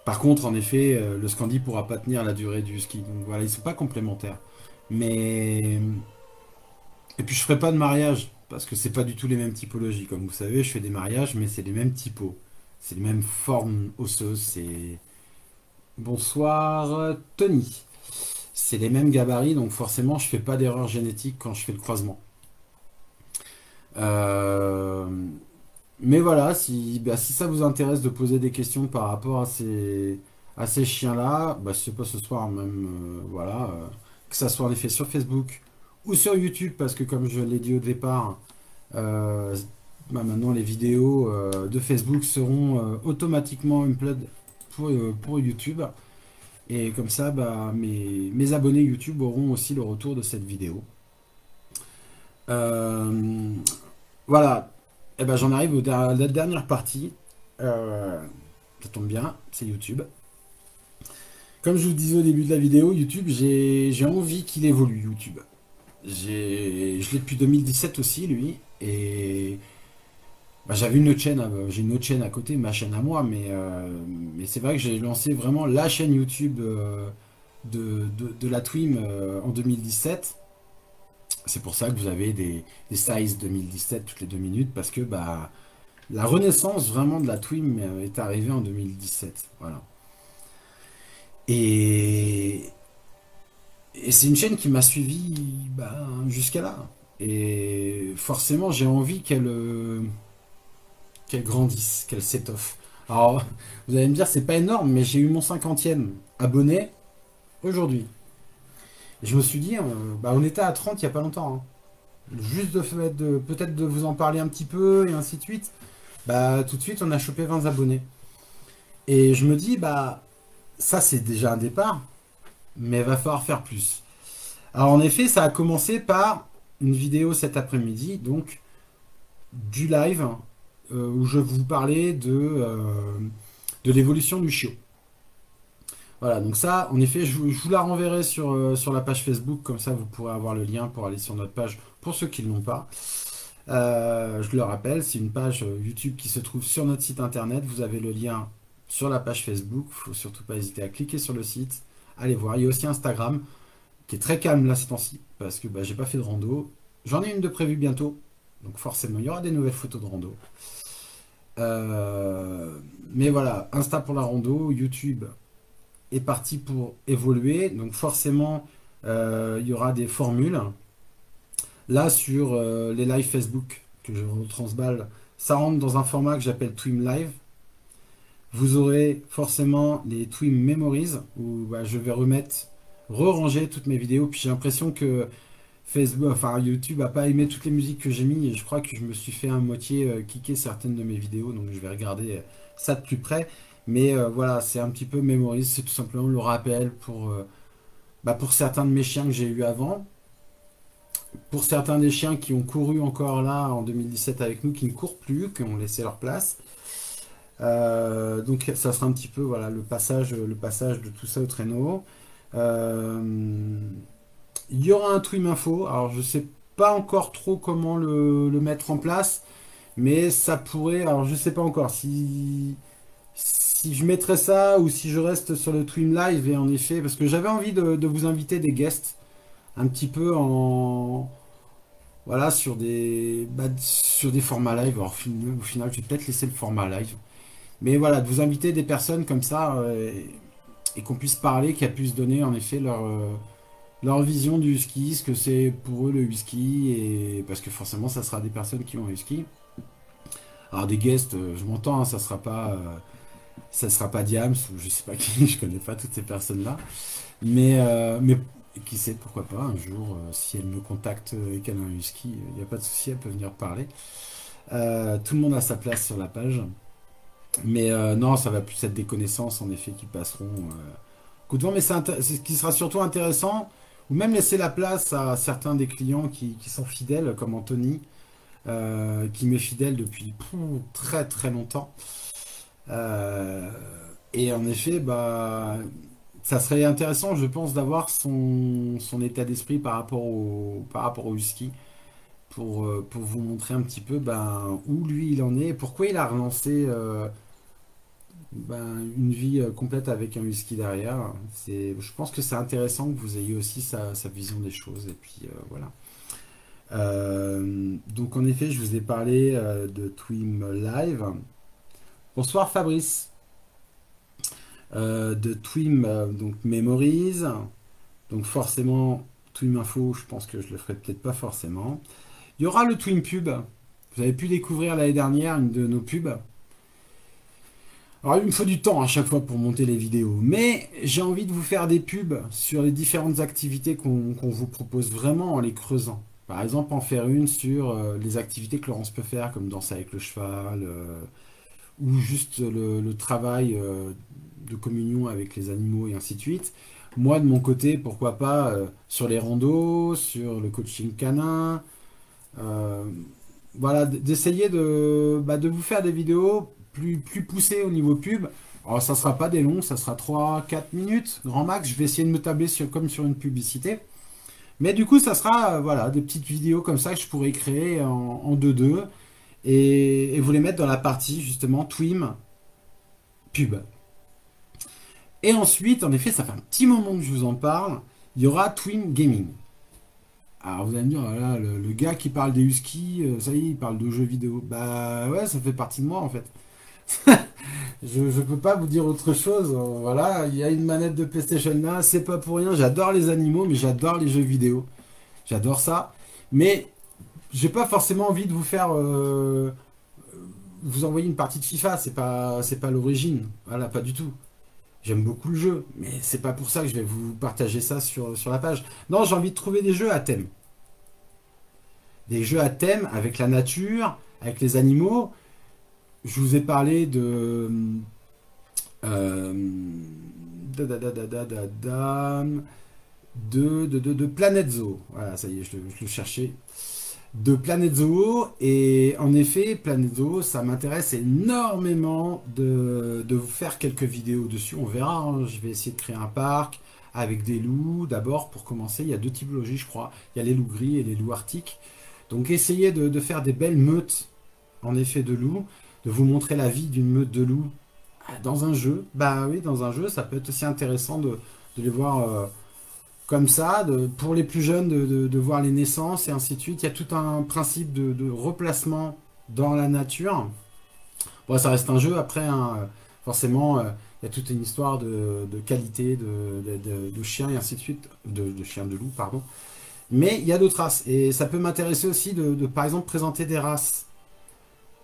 Par contre, en effet, le Scandi pourra pas tenir la durée du husky. Donc voilà, ils sont pas complémentaires. Mais et puis je ferai pas de mariage parce que c'est pas du tout les mêmes typologies. Comme vous savez, je fais des mariages, mais c'est les mêmes typos, c'est les mêmes formes osseuses. C'est bonsoir Tony. C'est les mêmes gabarits, donc forcément, je fais pas d'erreur génétique quand je fais le croisement. Euh, Mais voilà, si ça vous intéresse de poser des questions par rapport à ces chiens-là, bah, je sais pas ce soir même, voilà, que ça soit en effet sur Facebook ou sur YouTube, parce que comme je l'ai dit au départ, euh, bah, maintenant les vidéos de Facebook seront automatiquement upload pour YouTube. Et comme ça, bah, mes abonnés YouTube auront aussi le retour de cette vidéo. Euh, voilà. Et ben, j'en arrive à la dernière partie. Euh, Ça tombe bien, c'est YouTube. Comme je vous disais au début de la vidéo, YouTube, j'ai envie qu'il évolue, YouTube. Je l'ai depuis 2017 aussi, lui. Et bah, j'avais une autre chaîne, j'ai une autre chaîne à côté, ma chaîne à moi. Mais c'est vrai que j'ai lancé vraiment la chaîne YouTube de la Twim en 2017. C'est pour ça que vous avez des size 2017 toutes les 2 minutes, parce que bah, la renaissance vraiment de la Twim est arrivée en 2017. Voilà. Et, et c'est une chaîne qui m'a suivi bah, jusqu'à là. Et forcément, j'ai envie qu'elle grandisse, qu'elle s'étoffe. Alors, vous allez me dire, c'est pas énorme, mais j'ai eu mon 50e abonné aujourd'hui. Et je me suis dit, bah, on était à 30 il n'y a pas longtemps. Hein. Juste peut-être de vous en parler un petit peu et ainsi de suite. Bah, tout de suite, on a chopé 20 abonnés. Et je me dis, bah, ça c'est déjà un départ, mais il va falloir faire plus. Alors en effet, ça a commencé par une vidéo cet après-midi, donc du live, où je vous parlais de l'évolution du chiot. Voilà, donc ça, en effet, je vous la renverrai sur la page Facebook, comme ça vous pourrez avoir le lien pour aller sur notre page, pour ceux qui ne l'ont pas. Je le rappelle, c'est une page YouTube qui se trouve sur notre site internet. Vous avez le lien sur la page Facebook. Il ne faut surtout pas hésiter à cliquer sur le site. Allez voir. Il y a aussi Instagram qui est très calme là ces temps-ci parce que bah, j'ai pas fait de rando. J'en ai une de prévue bientôt. Donc forcément, il y aura des nouvelles photos de rando. Mais voilà, Insta pour la rando, YouTube est parti pour évoluer. Donc forcément, Il y aura des formules. Là, sur les lives Facebook que je retransballe, ça rentre dans un format que j'appelle Twim Live. Vous aurez forcément les Twim Memories, où bah, je vais re-ranger toutes mes vidéos. Puis j'ai l'impression que Facebook, enfin YouTube a pas aimé toutes les musiques que j'ai mis et je crois que je me suis fait à moitié kicker certaines de mes vidéos, donc je vais regarder ça de plus près. Mais voilà, c'est un petit peu Memories, c'est tout simplement le rappel pour certains de mes chiens que j'ai eu avant, pour certains des chiens qui ont couru encore là en 2017 avec nous, qui ne courent plus, qui ont laissé leur place. Donc ça sera un petit peu voilà le passage de tout ça au traîneau. Euh, Il y aura un Twim Info. Alors je sais pas encore trop comment le mettre en place, mais ça pourrait. Alors je sais pas encore si je mettrai ça ou si je reste sur le Twim Live et en effet parce que j'avais envie de vous inviter des guests un petit peu en voilà sur des formats live. Alors, au final, je vais peut-être laisser le format live. Mais voilà, de vous inviter des personnes comme ça et qu'on puisse parler, qu'elles puissent donner en effet leur vision du whisky, ce que c'est pour eux le whisky, et parce que forcément ça sera des personnes qui ont un whisky. Alors des guests, je m'entends, hein, ça sera pas Diams ou je sais pas qui, je connais pas toutes ces personnes-là, mais qui sait, pourquoi pas un jour, si elle me contacte et qu'elle a un whisky, il n'y a pas de souci, elle peut venir parler. Tout le monde a sa place sur la page. Mais non, ça va plus être des connaissances en effet qui passeront coup de vent, mais c'est ce qui sera surtout intéressant, ou même laisser la place à certains des clients qui sont fidèles, comme Anthony, qui m'est fidèle depuis très très longtemps. Euh, et en effet, bah, ça serait intéressant, je pense, d'avoir son état d'esprit par rapport au whisky, pour vous montrer un petit peu ben, où lui il en est, et pourquoi il a relancé une vie complète avec un whisky derrière. Je pense que c'est intéressant que vous ayez aussi sa vision des choses. Et puis voilà. Donc en effet, je vous ai parlé de Twim Live. Bonsoir Fabrice. De Twim donc Memories. Donc forcément, Twim Info, je pense que je le ferai peut-être pas forcément. Il y aura le Twim Pub. Vous avez pu découvrir l'année dernière une de nos pubs. Alors, il me faut du temps à chaque fois pour monter les vidéos, mais j'ai envie de vous faire des pubs sur les différentes activités qu'on vous propose vraiment en les creusant. Par exemple, en faire une sur les activités que Laurence peut faire, comme danser avec le cheval, ou juste le travail de communion avec les animaux et ainsi de suite. Moi, de mon côté, pourquoi pas sur les randos, sur le coaching canin, euh, voilà, d'essayer de vous faire des vidéos plus poussées au niveau pub. Alors, ça sera pas des longs, ça sera 3 4 minutes, grand max. Je vais essayer de me tabler comme sur une publicité. Mais du coup, ça sera voilà, des petites vidéos comme ça que je pourrais créer en 2-2 et vous les mettre dans la partie justement Twim pub. Et ensuite, en effet, ça fait un petit moment que je vous en parle, il y aura Twim Gaming. Alors vous allez me dire, voilà, le gars qui parle des huskies, ça y est, il parle de jeux vidéo. Bah ouais, ça fait partie de moi en fait. Je peux pas vous dire autre chose. Voilà, il y a une manette de PlayStation là, c'est pas pour rien. J'adore les animaux, mais j'adore les jeux vidéo. J'adore ça. Mais j'ai pas forcément envie de vous faire vous envoyer une partie de FIFA. C'est pas l'origine. Voilà, pas du tout. J'aime beaucoup le jeu, mais c'est pas pour ça que je vais vous partager ça sur la page. Non, j'ai envie de trouver des jeux à thème. Des jeux à thème avec la nature, avec les animaux. Je vous ai parlé euh, de Planet Zoo. Voilà, ça y est, je le cherchais. De Planet Zoo. Et en effet, Planet Zoo, ça m'intéresse énormément de vous faire quelques vidéos dessus. On verra, hein. Je vais essayer de créer un parc avec des loups. D'abord, pour commencer, il y a deux typologies, je crois. Il y a les loups gris et les loups arctiques. Donc, essayez de faire des belles meutes, en effet, de loups. De vous montrer la vie d'une meute de loups dans un jeu. Bah oui, dans un jeu, ça peut être aussi intéressant de les voir comme ça. Pour les plus jeunes, de voir les naissances et ainsi de suite. Il y a tout un principe de replacement dans la nature. Bon, ça reste un jeu après, hein, forcément. Il y a toute une histoire de qualité de chiens et ainsi de suite, de chiens de loup, pardon. Mais il y a d'autres races, et ça peut m'intéresser aussi par exemple, présenter des races,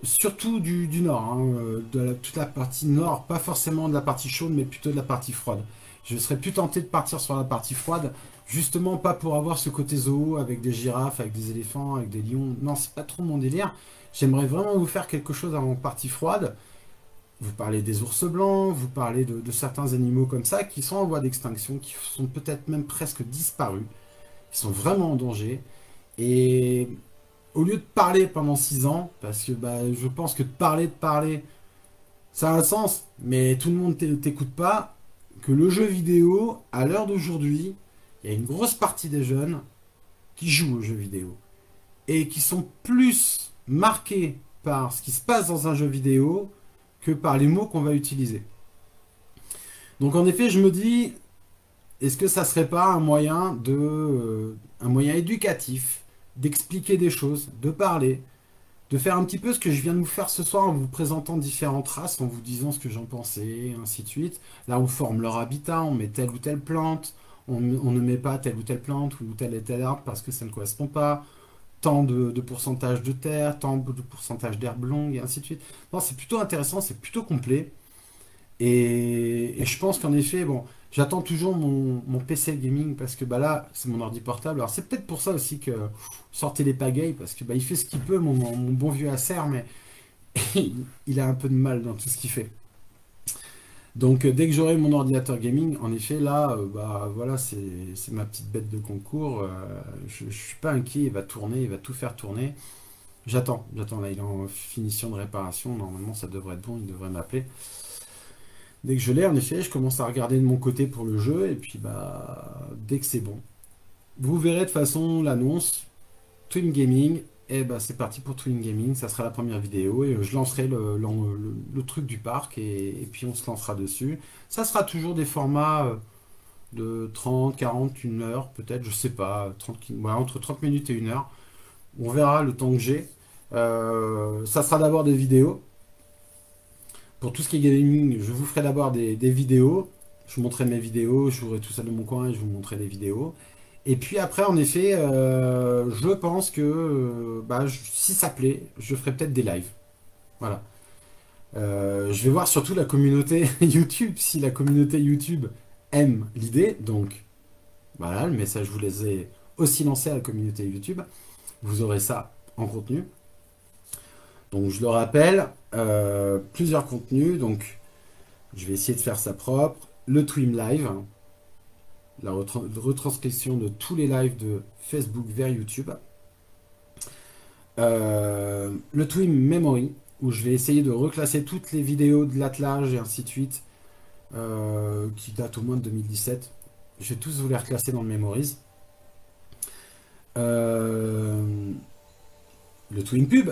surtout du nord, hein, toute la partie nord, pas forcément de la partie chaude, mais plutôt de la partie froide. Je serais plus tenté de partir sur la partie froide, justement pas pour avoir ce côté zoo, avec des girafes, avec des éléphants, avec des lions. Non, c'est pas trop mon délire. J'aimerais vraiment vous faire quelque chose en partie froide. Vous parlez des ours blancs, vous parlez de certains animaux comme ça, qui sont en voie d'extinction, qui sont peut-être même presque disparus, qui sont vraiment en danger. Et au lieu de parler pendant 6 ans, parce que bah, je pense que de parler, ça a un sens, mais tout le monde t'écoute pas, que le jeu vidéo, à l'heure d'aujourd'hui, il y a une grosse partie des jeunes qui jouent aux jeux vidéo et qui sont plus marqués par ce qui se passe dans un jeu vidéo que par les mots qu'on va utiliser. Donc en effet, je me dis, est-ce que ça serait pas un moyen éducatif d'expliquer des choses, de parler, de faire un petit peu ce que je viens de vous faire ce soir en vous présentant différentes races, en vous disant ce que j'en pensais, ainsi de suite. Là, on forme leur habitat, on met telle ou telle plante, on ne met pas telle ou telle plante ou tel et tel arbre parce que ça ne correspond pas. Tant de pourcentage de terre, tant de pourcentage d'herbe longue, et ainsi de suite. Non, c'est plutôt intéressant, c'est plutôt complet. Et je pense qu'en effet, bon, j'attends toujours mon PC gaming parce que bah là, c'est mon ordi portable. Alors c'est peut-être pour ça aussi que sortez les pagayes parce que bah, il fait ce qu'il peut, mon bon vieux Acer, mais il a un peu de mal dans tout ce qu'il fait. Donc dès que j'aurai mon ordinateur gaming, en effet, là, bah voilà, c'est ma petite bête de concours. Je suis pas inquiet, il va tourner, il va tout faire tourner. J'attends, là, il est en finition de réparation. Normalement, ça devrait être bon, il devrait m'appeler. Dès que je l'ai, en effet, je commence à regarder de mon côté pour le jeu, et puis bah, dès que c'est bon. Vous verrez de toute façon l'annonce, Twin Gaming, et bah c'est parti pour Twin Gaming, ça sera la première vidéo, et je lancerai le truc du parc, et puis on se lancera dessus. Ça sera toujours des formats de 30, 40, 1 heure, peut-être, je sais pas, 30, ouais, entre 30 minutes et 1 heure. On verra le temps que j'ai. Ça sera d'abord des vidéos. Pour tout ce qui est gaming, je vous ferai d'abord des vidéos. Je vous montrerai mes vidéos, je jouerai tout seul de mon coin et je vous montrerai des vidéos. Et puis après, en effet, je pense que bah, si ça plaît, je ferai peut-être des lives. Voilà. Je vais voir surtout la communauté YouTube, si la communauté YouTube aime l'idée. Donc, voilà, le message, je vous les ai aussi lancé à la communauté YouTube. Vous aurez ça en contenu. Donc, je le rappelle, plusieurs contenus. Donc, je vais essayer de faire ça propre. Le Twim Live, la retranscription de tous les lives de Facebook vers YouTube. Le Twim Memory, où je vais essayer de reclasser toutes les vidéos de l'attelage et ainsi de suite, qui datent au moins de 2017. Je vais tous vous les reclasser dans le Memories. Le Twin Pub,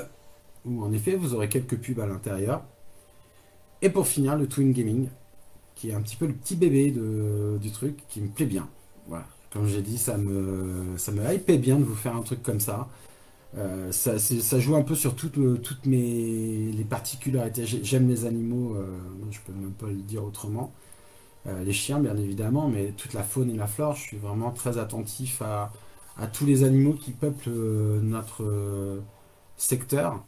où en effet vous aurez quelques pubs à l'intérieur. Et pour finir, le Twin Gaming, qui est un petit peu le petit bébé du truc, qui me plaît bien. Voilà. Comme j'ai dit, ça me hypait bien de vous faire un truc comme ça. Ça joue un peu sur toutes les particularités. J'aime les animaux, je peux même pas le dire autrement. Les chiens, bien évidemment, mais toute la faune et la flore, je suis vraiment très attentif à tous les animaux qui peuplent notre secteur.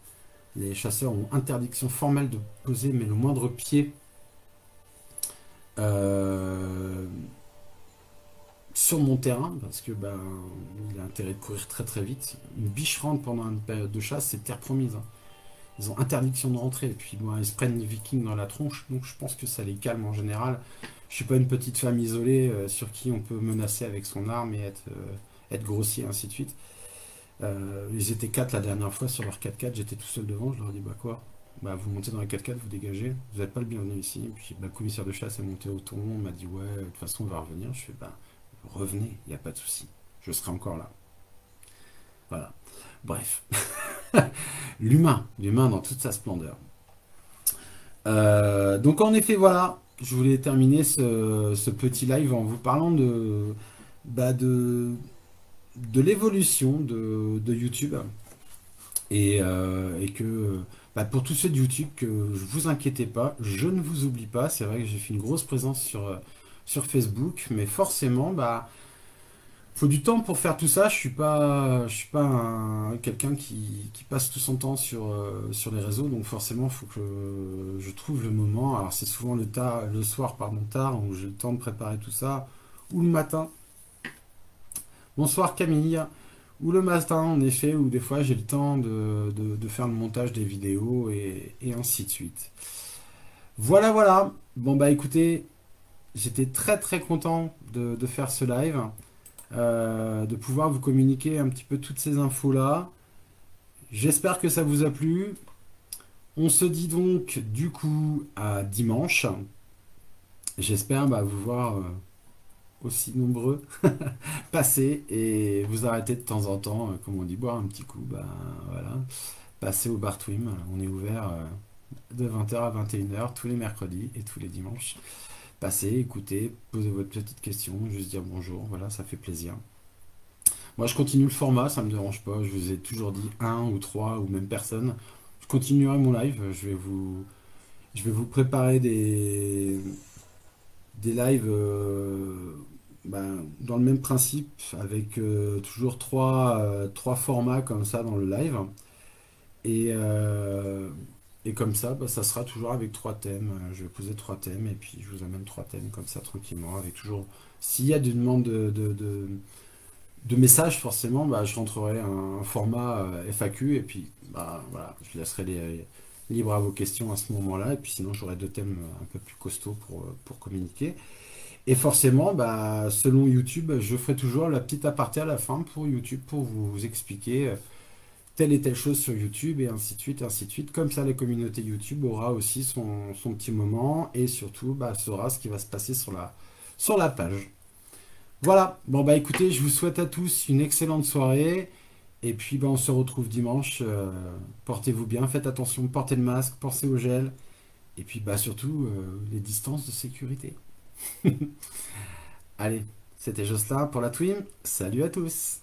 Les chasseurs ont interdiction formelle de poser mais le moindre pied sur mon terrain, parce que ben, il a intérêt de courir très très vite. Une biche rentre pendant une période de chasse, c'est terre promise. Hein. Ils ont interdiction de rentrer, et puis bon, ils se prennent les vikings dans la tronche, donc je pense que ça les calme en général. Je suis pas une petite femme isolée sur qui on peut menacer avec son arme et être grossier, ainsi de suite. Ils étaient 4 la dernière fois sur leur 4x4, j'étais tout seul devant, je leur dis bah quoi, bah vous montez dans les 4x4, vous dégagez, vous n'êtes pas le bienvenu ici. Et puis bah, le commissaire de chasse est monté au tournant, on m'a dit ouais, de toute façon on va revenir. Je fais bah revenez, il n'y a pas de souci, je serai encore là. Voilà, bref. L'humain dans toute sa splendeur. Donc en effet voilà, je voulais terminer ce petit live en vous parlant bah, de l'évolution de YouTube et que Bah, pour tous ceux de YouTube, que vous inquiétez pas, je ne vous oublie pas. C'est vrai que j'ai fait une grosse présence sur Facebook, mais forcément, bah, faut du temps pour faire tout ça. Je suis pas quelqu'un qui passe tout son temps sur les réseaux, donc forcément, il faut que je trouve le moment. Alors c'est souvent le soir, pardon, tard, où j'ai le temps de préparer tout ça, ou le matin. Bonsoir Camille. Ou le matin, en effet, où des fois j'ai le temps de faire le montage des vidéos et ainsi de suite. Voilà, voilà. Bon, bah écoutez, j'étais très très content de faire ce live, de pouvoir vous communiquer un petit peu toutes ces infos-là. J'espère que ça vous a plu. On se dit donc du coup à dimanche. J'espère bah, vous voir aussi nombreux passer et vous arrêter de temps en temps, comme on dit, boire un petit coup. Bah, voilà. Passer au bar Twim. On est ouvert de 20h à 21h tous les mercredis et tous les dimanches. Passez, écoutez, posez votre petite question, juste dire bonjour, voilà, ça fait plaisir. Moi, je continue le format, ça me dérange pas. Je vous ai toujours dit un ou trois ou même personne. Je continuerai mon live. Je vais vous préparer des lives dans le même principe, avec toujours trois formats comme ça dans le live. Et, euh, et comme ça, bah, ça sera toujours avec trois thèmes. Je vais poser trois thèmes et puis je vous amène trois thèmes comme ça tranquillement. Avec toujours, s'il y a des demandes de messages, forcément, bah, je rentrerai un format FAQ et puis bah, voilà, je laisserai libre à vos questions à ce moment-là. Et puis sinon, j'aurai deux thèmes un peu plus costauds pour communiquer. Et forcément, bah, selon YouTube, je ferai toujours la petite aparté à la fin pour YouTube pour vous expliquer telle et telle chose sur YouTube et ainsi de suite, ainsi de suite. Comme ça, la communauté YouTube aura aussi son petit moment et surtout bah, saura ce qui va se passer sur la page. Voilà, bon bah écoutez, je vous souhaite à tous une excellente soirée et puis bah, on se retrouve dimanche. Portez-vous bien, faites attention, portez le masque, pensez au gel et puis bah surtout les distances de sécurité. Allez, c'était Jocelyn pour la Twim. Salut à tous!